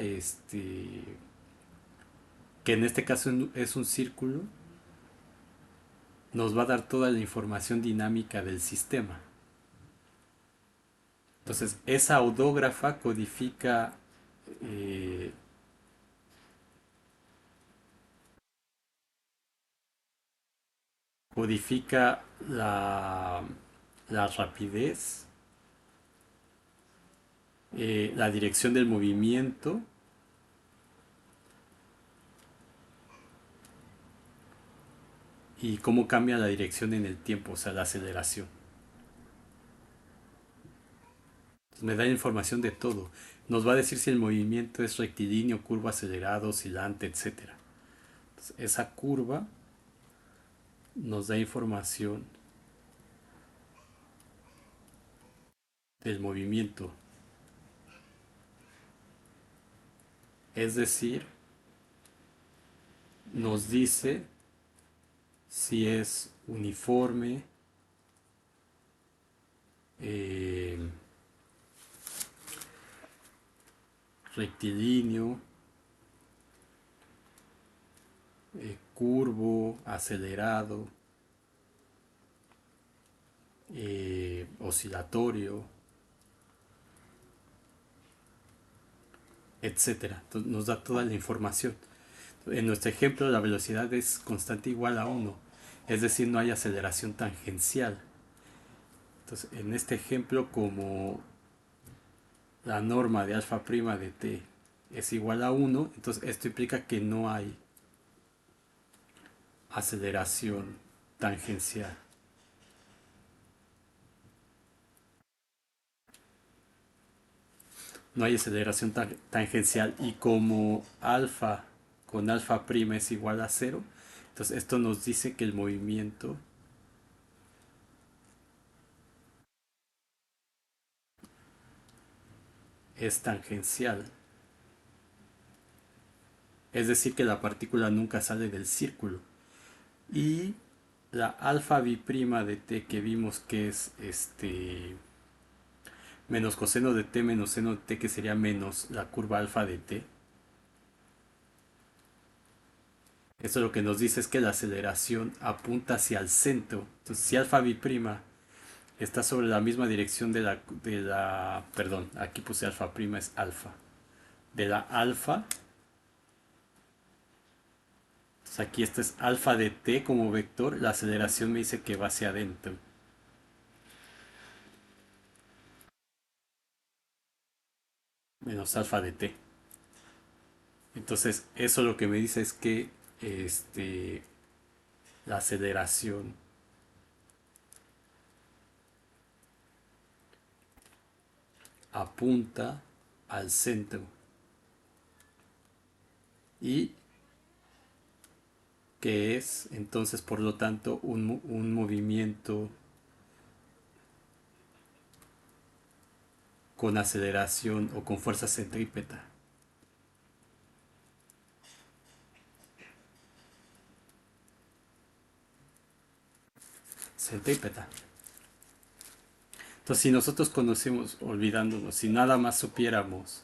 que en este caso es un círculo, nos va a dar toda la información dinámica del sistema. Entonces, esa audógrafa eh, codifica la rapidez, la dirección del movimiento y cómo cambia la dirección en el tiempo, o sea, la aceleración. Entonces, me da información de todo. Nos va a decir si el movimiento es rectilíneo, curva, acelerado, oscilante, etcétera. Entonces, esa curva nos da información del movimiento. Es decir, nos dice si es uniforme, eh, rectilíneo, curvo, acelerado, oscilatorio, etcétera. Entonces nos da toda la información. En nuestro ejemplo la velocidad es constante igual a 1, es decir, no hay aceleración tangencial. Entonces, en este ejemplo, como la norma de alfa prima de t es igual a 1, entonces esto implica que no hay aceleración tangencial. No hay aceleración tangencial y como alfa con alfa prima es igual a 0, entonces esto nos dice que el movimiento es tangencial. Es decir, que la partícula nunca sale del círculo. Y la alfa biprima de t que vimos que es menos coseno de t menos seno de t, que sería menos la curva alfa de t. Esto lo que nos dice es que la aceleración apunta hacia el centro. Entonces, si alfa biprima está sobre la misma dirección perdón, aquí puse alfa prima, es alfa. De la alfa, Aquí esto es alfa de t como vector, la aceleración me dice que va hacia adentro, menos alfa de t. Entonces, eso lo que me dice es que este, la aceleración apunta al centro y que es entonces por lo tanto un movimiento con aceleración o con fuerza centrípeta. Centrípeta. Entonces, si nosotros conocemos, olvidándonos, si nada más supiéramos,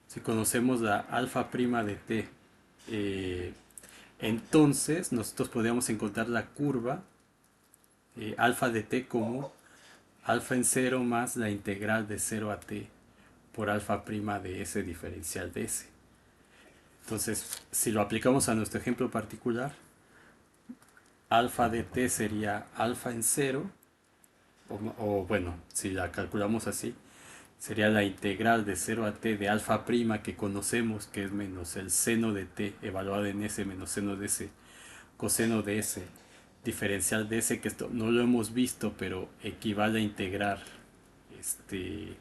si conocemos la alfa prima de t, eh, entonces nosotros podríamos encontrar la curva alfa de t como alfa en cero más la integral de 0 a t por alfa prima de s diferencial de s. Entonces, si lo aplicamos a nuestro ejemplo particular, alfa de t sería alfa en cero, o bueno, si la calculamos así, sería la integral de 0 a t de alfa prima que conocemos, que es menos el seno de t evaluado en s menos seno de s, coseno de s, diferencial de s, que esto no lo hemos visto, pero equivale a integrar, este,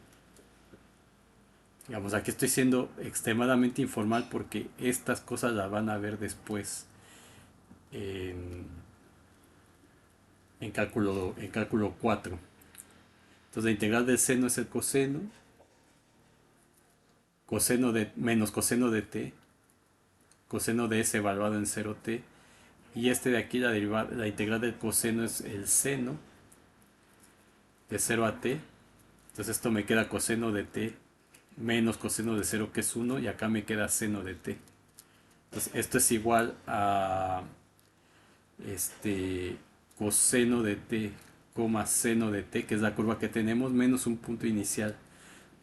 digamos, aquí estoy siendo extremadamente informal porque estas cosas las van a ver después en, en cálculo 4. Entonces la integral del seno es el coseno, coseno de menos coseno de t, coseno de s evaluado en 0t, y este de aquí, la integral del coseno es el seno de 0 a t. Entonces esto me queda coseno de t menos coseno de 0 que es 1 y acá me queda seno de t. Entonces esto es igual a este coseno de t, seno de t, que es la curva que tenemos, menos un punto inicial,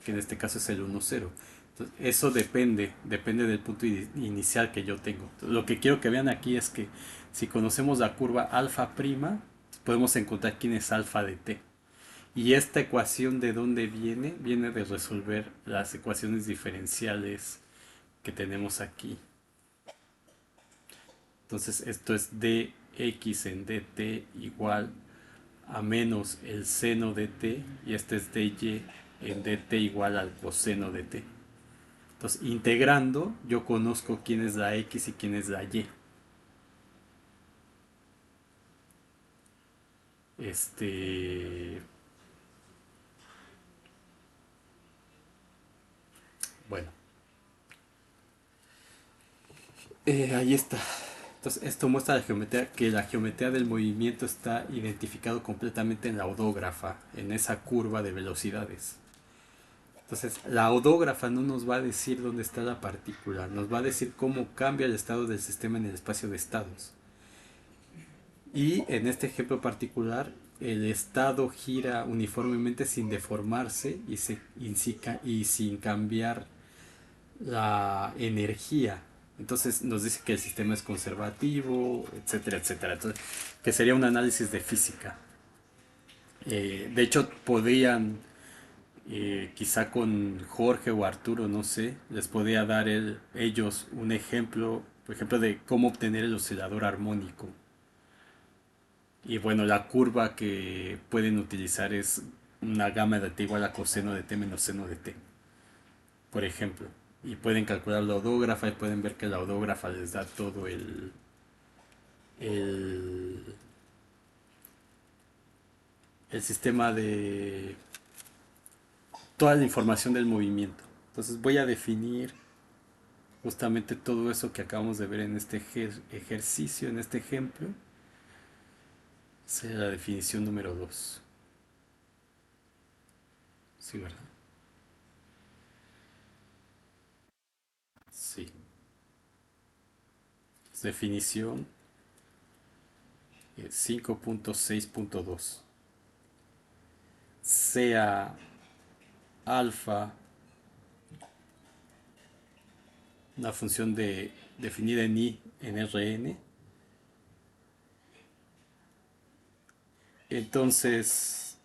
que en este caso es el 1, 0. Entonces, eso depende del punto inicial que yo tengo. Entonces, lo que quiero que vean aquí es que si conocemos la curva alfa prima, podemos encontrar quién es alfa de t. Y esta ecuación de dónde viene, viene de resolver las ecuaciones diferenciales que tenemos aquí. Entonces esto es dx en dt igual a menos el seno de t y este es dy en dt igual al coseno de t. Entonces integrando yo conozco quién es la x y quién es la y. Este, bueno, ahí está. Entonces esto muestra la geometría, que la geometría del movimiento está identificado completamente en la odógrafa, en esa curva de velocidades. Entonces, la odógrafa no nos va a decir dónde está la partícula, nos va a decir cómo cambia el estado del sistema en el espacio de estados. Y en este ejemplo particular, el estado gira uniformemente sin deformarse y sin cambiar la energía. Entonces nos dice que el sistema es conservativo, etcétera, etcétera. Entonces, que sería un análisis de física. De hecho, podrían quizá con Jorge o Arturo, no sé, les podía dar ellos un ejemplo, por ejemplo, de cómo obtener el oscilador armónico. Y bueno, la curva que pueden utilizar es una gama de t igual a coseno de t menos seno de t, por ejemplo. Y pueden calcular la odógrafa y pueden ver que la odógrafa les da todo el, el sistema de toda la información del movimiento. Entonces voy a definir justamente todo eso que acabamos de ver en este ejercicio, en este ejemplo, sería la definición número 2. Sí, ¿verdad? Sí. Definición 5.6.2. Sea alfa una función definida en i en Rn. Entonces,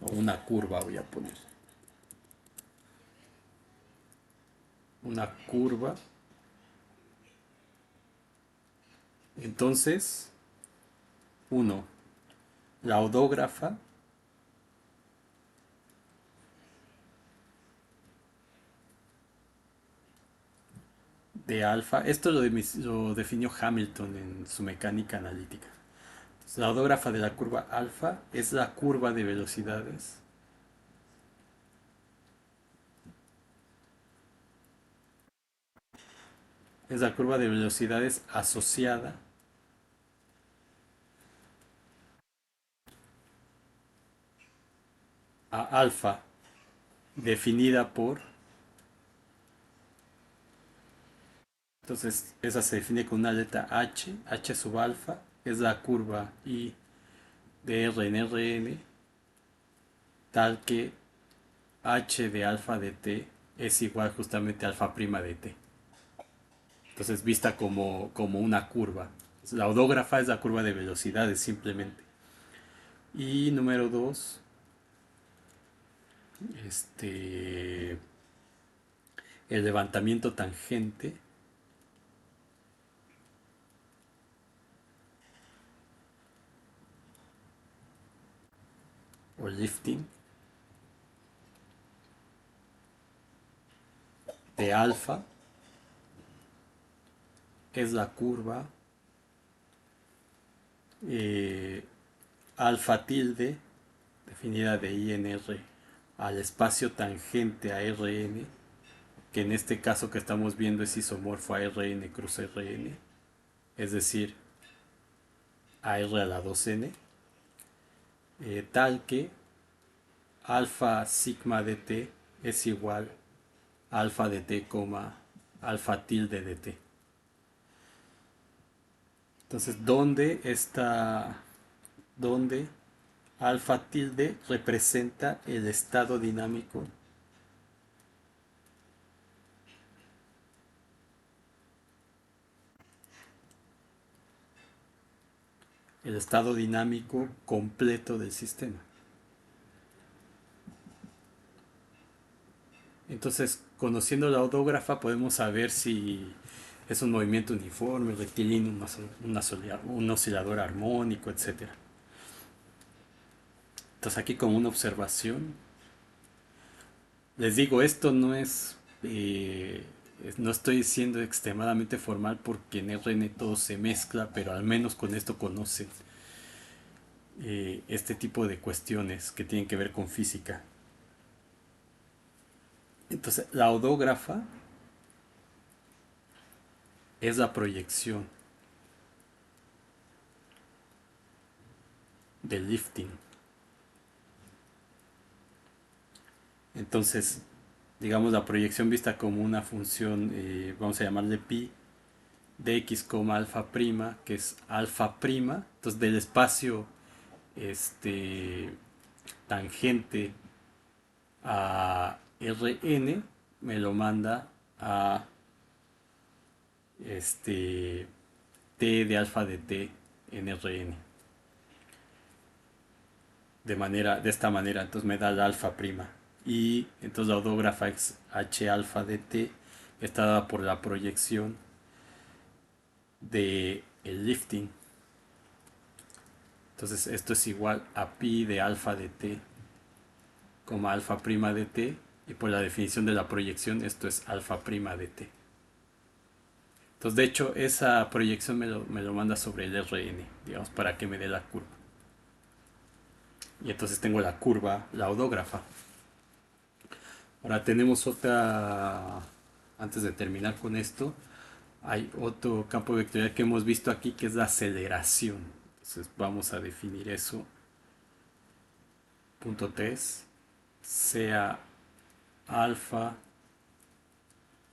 una curva voy a poner. Una curva. Entonces, uno, la odógrafa de alfa, esto lo definió Hamilton en su mecánica analítica. Entonces, la odógrafa de la curva alfa es la curva de velocidades asociada a alfa definida por, entonces esa se define con una letra h sub alfa es la curva i de r en Rn, tal que h de alfa de t es igual justamente a alfa prima de t. Entonces vista como una curva. La odógrafa es la curva de velocidades simplemente. Y número 2, este, el levantamiento tangente o lifting de alfa es la curva eh, alfa tilde definida de INR al espacio tangente a Rn, que en este caso que estamos viendo es isomorfo a Rn cruz Rn, es decir, a R a la 2n, tal que alfa sigma de t es igual a alfa de t, alfa tilde de t. Entonces, ¿dónde alfa tilde representa el estado dinámico? El estado dinámico completo del sistema. Entonces, conociendo la odógrafa podemos saber si es un movimiento uniforme, rectilíneo, un oscilador armónico, etcétera. Entonces aquí como una observación, les digo, esto no estoy siendo extremadamente formal porque en RN todo se mezcla, pero al menos con esto conocen este tipo de cuestiones que tienen que ver con física. Entonces, la odógrafa es la proyección del lifting. Entonces, digamos la proyección vista como una función, vamos a llamarle pi, de x, alfa prima, que es alfa prima, entonces del espacio este, tangente a Rn, me lo manda a t de alfa de t en Rn. De esta manera, entonces me da la alfa prima. Y entonces la odógrafa es h alfa de t, está dada por la proyección de el lifting. Entonces esto es igual a pi de alfa de t, alfa prima de t, y por la definición de la proyección esto es alfa prima de t. Entonces de hecho esa proyección me lo manda sobre el Rn, digamos, para que me dé la curva. Y entonces tengo la curva, la odógrafa. Ahora tenemos otra, antes de terminar con esto, hay otro campo vectorial que hemos visto aquí que es la aceleración. Entonces vamos a definir eso. Punto 3 sea alfa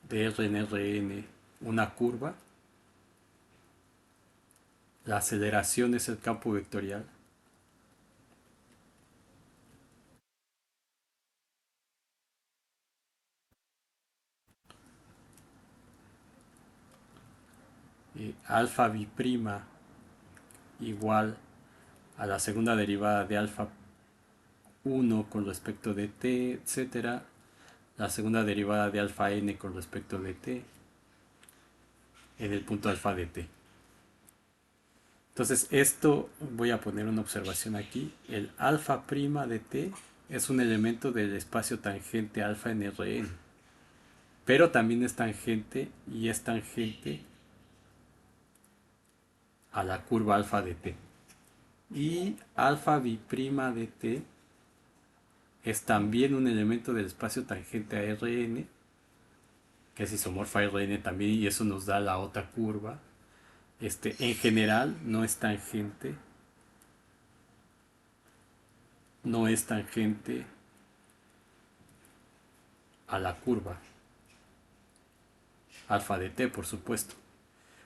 de R en Rn una curva. La aceleración es el campo vectorial. alfa biprima igual a la segunda derivada de alfa 1 con respecto de t, etcétera, la segunda derivada de alfa n con respecto de t en el punto alfa de t. Entonces esto voy a poner una observación aquí. El alfa prima de t es un elemento del espacio tangente alfa en Rn, pero también es tangente y es tangente a la curva alfa de t. Y alfa biprima de t es también un elemento del espacio tangente a Rn, que es isomorfa a Rn también, y eso nos da la otra curva. En general no es tangente a la curva alfa de t, por supuesto.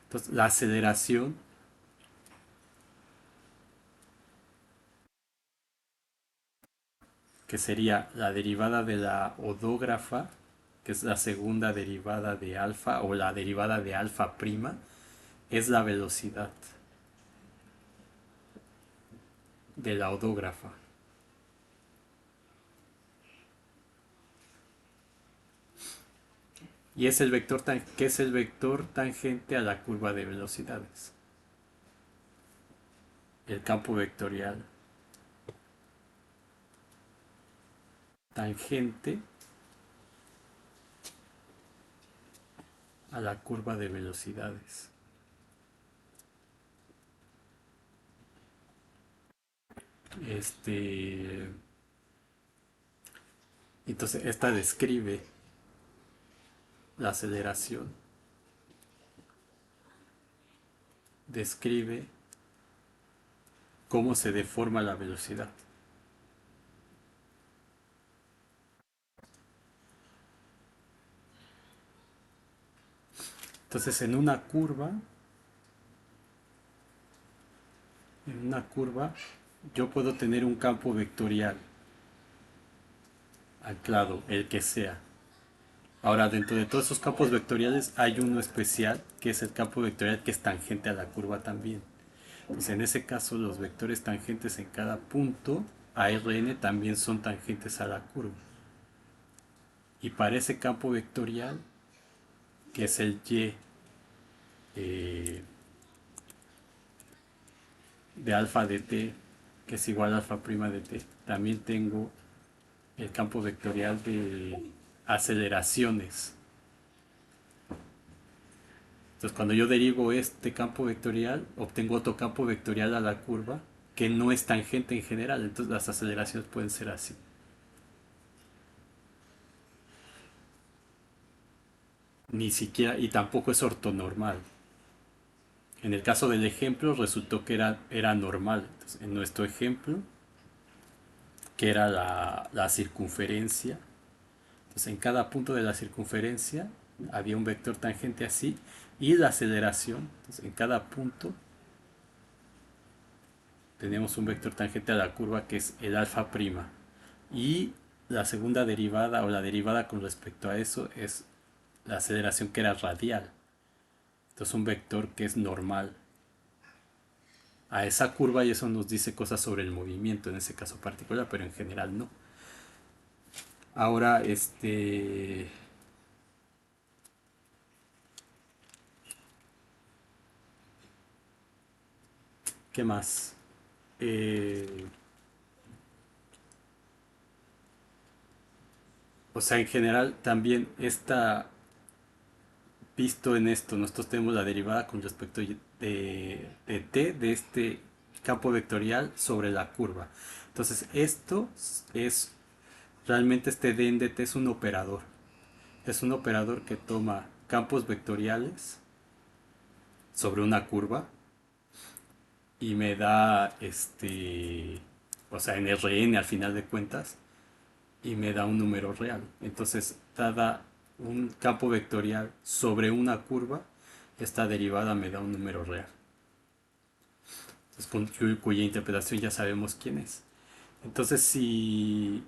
Entonces la aceleración, que sería la derivada de la odógrafa, que es la segunda derivada de alfa, o la derivada de alfa prima, es la velocidad de la odógrafa. Y es el vector que es el vector tangente a la curva de velocidades. El campo vectorial tangente a la curva de velocidades. Entonces esta describe la aceleración, describe cómo se deforma la velocidad. Entonces en una curva yo puedo tener un campo vectorial anclado, el que sea. Ahora, dentro de todos esos campos vectoriales hay uno especial, que es el campo vectorial que es tangente a la curva también. Entonces, en ese caso, los vectores tangentes en cada punto a Rn también son tangentes a la curva. Y para ese campo vectorial, que es el y eh, de alfa de t, que es igual a alfa prima de t, también tengo el campo vectorial de aceleraciones. Entonces, cuando yo derivo este campo vectorial, obtengo otro campo vectorial a la curva que no es tangente en general. Entonces, las aceleraciones pueden ser así. Ni siquiera, y tampoco es ortonormal. En el caso del ejemplo, resultó que era normal. Entonces, en nuestro ejemplo, que era la circunferencia, entonces en cada punto de la circunferencia había un vector tangente así, y la aceleración, entonces en cada punto tenemos un vector tangente a la curva que es el alfa prima. Y la segunda derivada, o la derivada con respecto a eso, es la aceleración que era radial. Entonces un vector que es normal a esa curva, y eso nos dice cosas sobre el movimiento en ese caso particular, pero en general no. Ahora, ¿qué más? O sea, en general también está visto en esto. Nosotros tenemos la derivada con respecto de t, de este campo vectorial sobre la curva. Entonces, esto es realmente este d en dt es un operador. Es un operador que toma campos vectoriales sobre una curva y me da o sea, en Rn al final de cuentas, y me da un número real. Entonces, dada un campo vectorial sobre una curva, esta derivada me da un número real. Entonces, cuya interpretación ya sabemos quién es. Entonces, si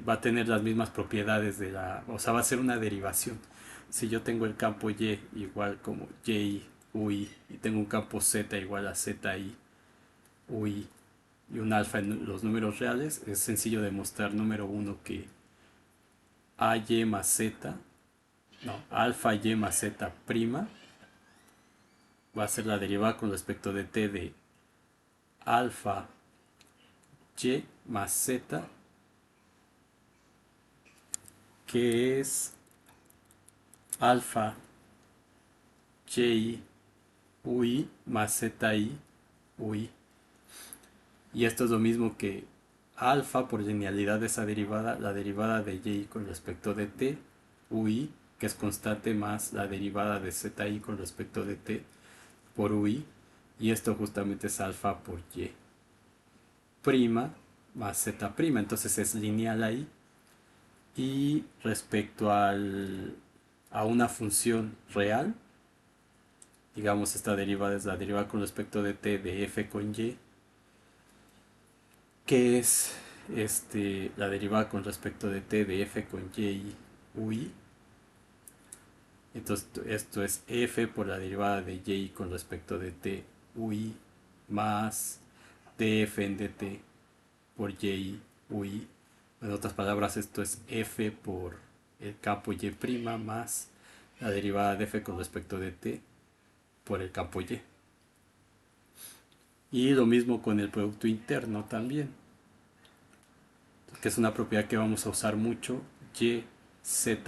va a tener las mismas propiedades o sea, va a ser una derivación. Si yo tengo el campo y igual como y UI, y tengo un campo Z igual a ZI UI y un alfa en los números reales, es sencillo demostrar, número uno, que AY más Z, no, alfa Y más Z prima va a ser la derivada con respecto de t de alfa Y más Z, que es alfa Y UI más ZI UI. Y esto es lo mismo que alfa por linealidad de esa derivada, la derivada de Y con respecto de t, UI, que es constante, más la derivada de ZI con respecto de t por UI. Y esto justamente es alfa por Y prima más Z prima. Entonces es lineal ahí. Y respecto a una función real, digamos esta derivada es la derivada con respecto de t de f con y, que es la derivada con respecto de t de f con y ui. Entonces esto es f por la derivada de y con respecto de t ui más df en dt por y ui. En otras palabras, esto es f por el campo y' más la derivada de f con respecto de t por el campo y. Y lo mismo con el producto interno también, que es una propiedad que vamos a usar mucho. Y z'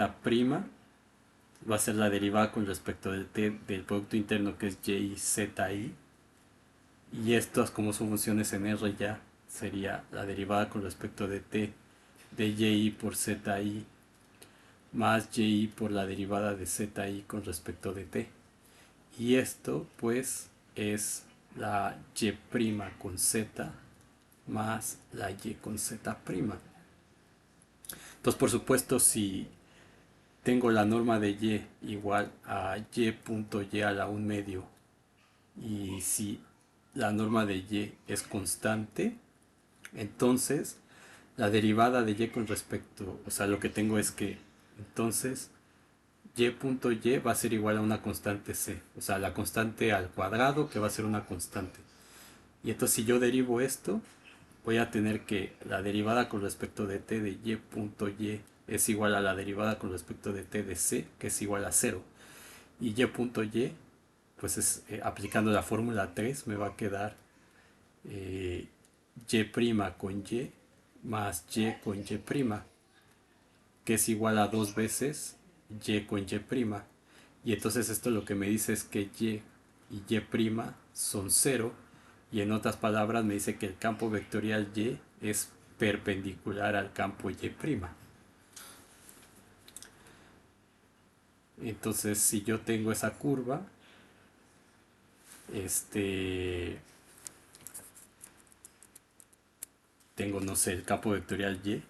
va a ser la derivada con respecto del t del producto interno, que es y zi. Y estas, como son funciones en R, ya sería la derivada con respecto de t de y por zi más y por la derivada de zi con respecto de t. Y esto pues es la y' con z más la y con z'. Entonces, por supuesto, si tengo la norma de y igual a y punto y a la 1 medio, y si la norma de y es constante, entonces la derivada de y con respecto, o sea, lo que tengo es que entonces y punto y va a ser igual a una constante c, o sea, la constante al cuadrado, que va a ser una constante. Y entonces si yo derivo esto, voy a tener que la derivada con respecto de t de y punto y es igual a la derivada con respecto de t de c, que es igual a 0. Y punto y, pues es, aplicando la fórmula 3, me va a quedar y' con y más y con y', que es igual a 2 veces y con y'. Y entonces esto lo que me dice es que y y' son 0. Y en otras palabras me dice que el campo vectorial y es perpendicular al campo y'. Entonces si yo tengo esa curva, tengo, no sé, el campo vectorial y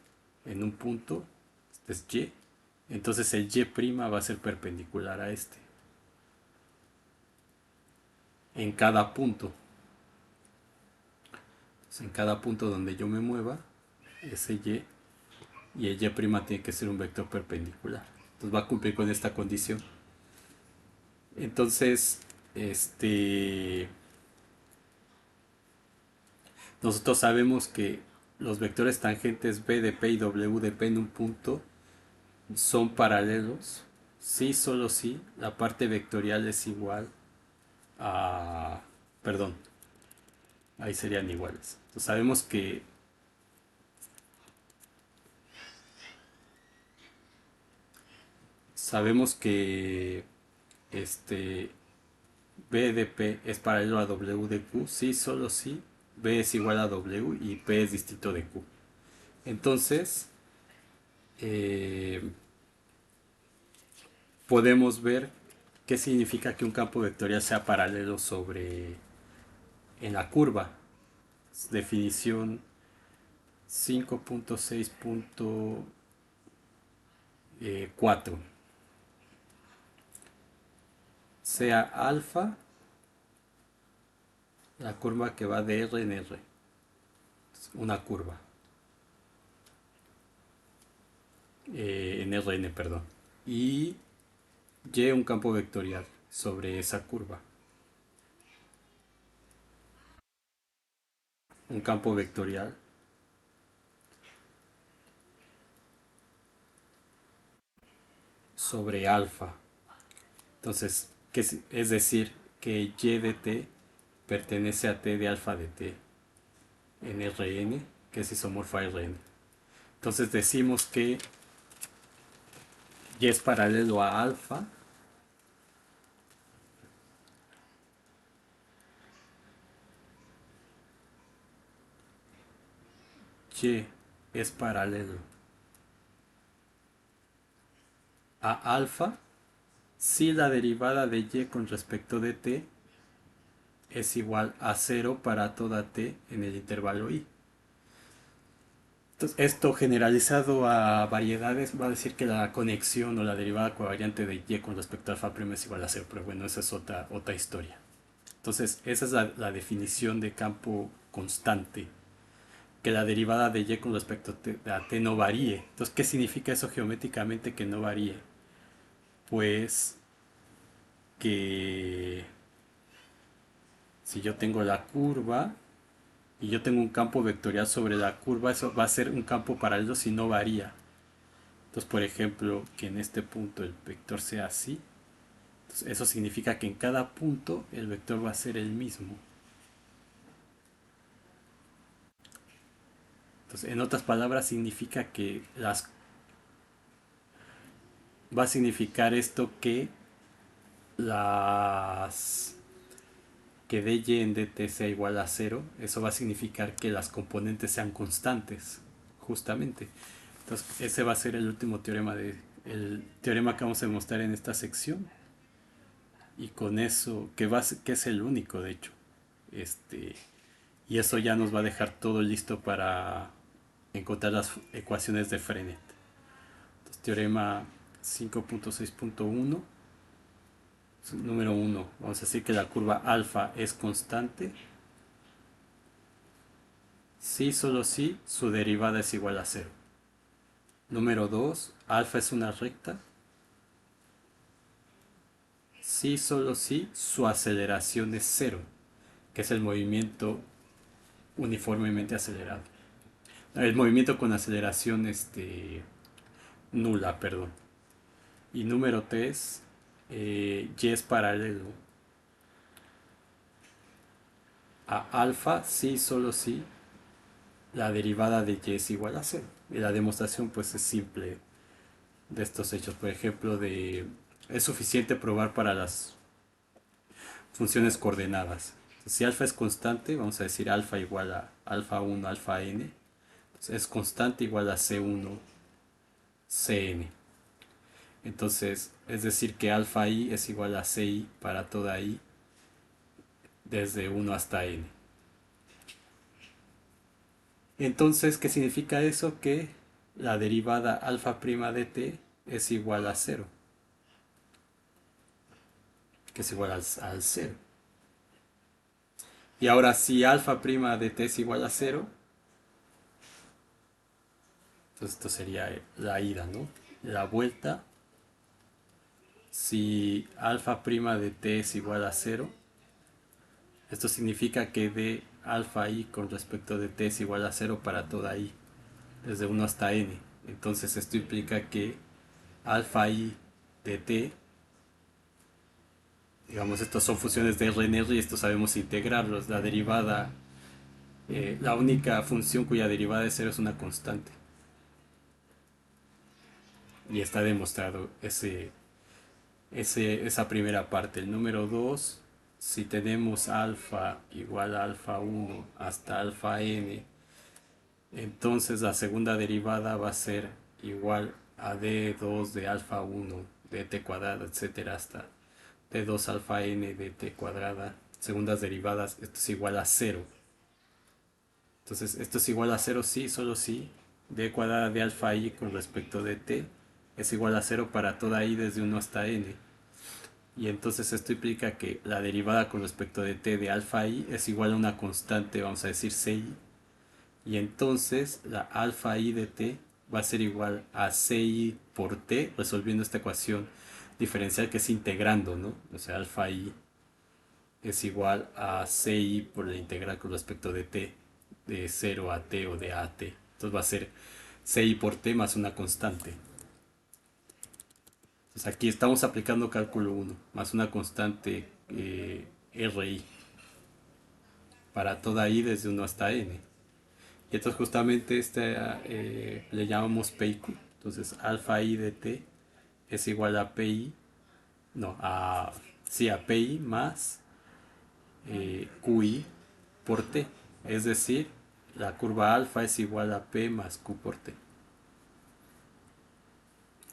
en un punto, este es y, entonces el y' va a ser perpendicular a este en cada punto. Entonces, en cada punto donde yo me mueva, ese y el y' tiene que ser un vector perpendicular. Entonces va a cumplir con esta condición. Entonces, nosotros sabemos que los vectores tangentes b de p y w de p en un punto son paralelos si, solo si la parte vectorial es igual a... Perdón, ahí serían iguales. Entonces sabemos que este b de p es paralelo a w de q si, solo si b es igual a w y p es distinto de q. Entonces, eh, podemos ver qué significa que un campo vectorial sea paralelo sobre en la curva. Definición 5.6.4. Sea alfa la curva que va de R en R. Una curva. En Rn, perdón. Y Y un campo vectorial sobre esa curva. un campo vectorial sobre alfa. Entonces, es decir, que y de t pertenece a t de alfa de t en Rn, que es isomorfo a Rn. Entonces decimos que y es paralelo a alfa y es paralelo a alfa si la derivada de y con respecto de t es igual a cero para toda t en el intervalo i. Entonces, esto generalizado a variedades va a decir que la conexión o la derivada covariante de y con respecto a alfa' es igual a cero, pero bueno, esa es otra historia. Entonces, esa es la definición de campo constante, que la derivada de y con respecto a t no varíe. Entonces, ¿qué significa eso geométricamente que no varíe? Pues que si yo tengo la curva y yo tengo un campo vectorial sobre la curva, eso va a ser un campo paralelo si no varía. Entonces, por ejemplo, que en este punto el vector sea así. Entonces, eso significa que en cada punto el vector va a ser el mismo. Entonces, en otras palabras, significa que va a significar esto que las que dy en dt sea igual a cero. Eso va a significar que las componentes sean constantes, justamente. Entonces, ese va a ser el último teorema el teorema que vamos a demostrar en esta sección. Y con eso, que es el único, de hecho. Este, y eso ya nos va a dejar todo listo para encontrar las ecuaciones de Frenet. Entonces, teorema 5.6.1, número 1. Vamos a decir que la curva alfa es constante si, solo si, su derivada es igual a cero. Número 2. Alfa es una recta si, solo si, su aceleración es cero, que es el movimiento uniformemente acelerado. El movimiento con aceleración nula, perdón. Y número 3, y es paralelo a alfa si, solo si, la derivada de y es igual a cero. Y la demostración pues es simple de estos hechos. Por ejemplo, es suficiente probar para las funciones coordenadas. Si alfa es constante, vamos a decir alfa igual a alfa 1, alfa n. Entonces, es constante igual a c1, cn. Entonces, es decir que alfa i es igual a ci para toda i desde 1 hasta n. Entonces, ¿qué significa eso? Que la derivada alfa prima de t es igual a cero, que es igual al 0. Y ahora, si alfa prima de t es igual a cero, entonces esto sería la ida, ¿no? La vuelta, si alfa prima de t es igual a cero, esto significa que de alfa i con respecto de t es igual a cero para toda i, desde 1 hasta n. Entonces esto implica que alfa i de t, digamos, estos son funciones de R en R y esto sabemos integrarlos. La derivada, la única función cuya derivada es cero es una constante. Y está demostrado esa primera parte. El número 2, si tenemos alfa igual a alfa 1 hasta alfa n, entonces la segunda derivada va a ser igual a d2 de alfa 1 dt cuadrada, etcétera, hasta d2 alfa n dt cuadrada. Segundas derivadas, esto es igual a 0. Entonces, esto es igual a 0 sí, solo si d cuadrada de alfa i con respecto de t es igual a 0 para toda i desde 1 hasta n. Y entonces esto implica que la derivada con respecto de t de alfa i es igual a una constante, vamos a decir ci. Y entonces la alfa i de t va a ser igual a ci por t, resolviendo esta ecuación diferencial que es integrando, ¿no? O sea, alfa i es igual a ci por la integral con respecto de t. de 0 a t o de a a t. Entonces va a ser ci por t más una constante. Entonces aquí estamos aplicando cálculo uno más una constante ri para toda i desde uno hasta n. Y entonces justamente este le llamamos PIQ. Entonces alfa i de t es igual a pi, no, sí, a pi más qi por t. Es decir, la curva alfa es igual a p más q por t.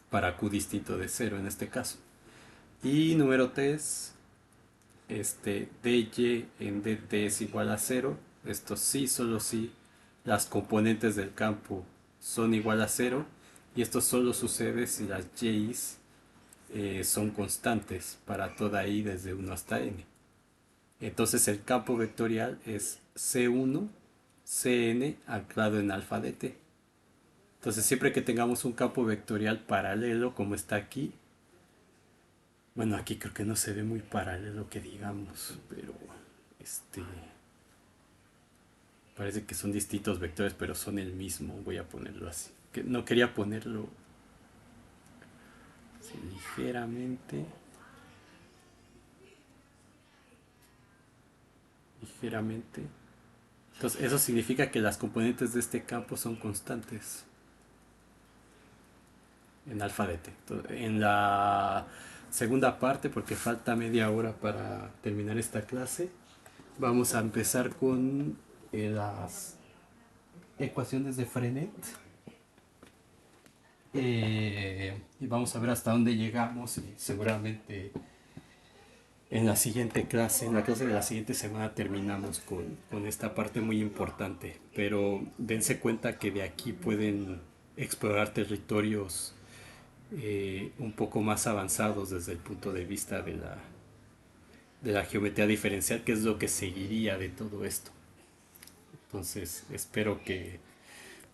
Para q distinto de 0 en este caso. Y número 3, dy en dt es igual a 0. Esto sí, solo si las componentes del campo son igual a 0. Y esto solo sucede si las y's son constantes para toda i desde 1 hasta n. Entonces el campo vectorial es C1 Cn anclado en alfa dt. Entonces siempre que tengamos un campo vectorial paralelo como está aquí, bueno, aquí creo que no se ve muy paralelo que digamos, pero parece que son distintos vectores, pero son el mismo. Voy a ponerlo así. Que no quería ponerlo así, ligeramente, ligeramente. Entonces eso significa que las componentes de este campo son constantes en alfa dt. Entonces, en la segunda parte, porque falta media hora para terminar esta clase, vamos a empezar con las ecuaciones de Frenet. Y vamos a ver hasta dónde llegamos y seguramente en la siguiente clase, en la clase de la siguiente semana terminamos con esta parte muy importante. Pero dense cuenta que de aquí pueden explorar territorios un poco más avanzados desde el punto de vista de la geometría diferencial, que es lo que seguiría de todo esto. Entonces espero que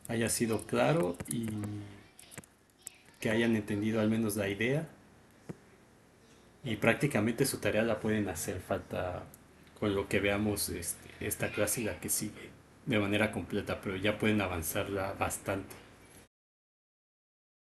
haya sido claro y que hayan entendido al menos la idea. Y prácticamente su tarea la pueden hacer falta con lo que veamos esta clase y la que sigue de manera completa, pero ya pueden avanzarla bastante.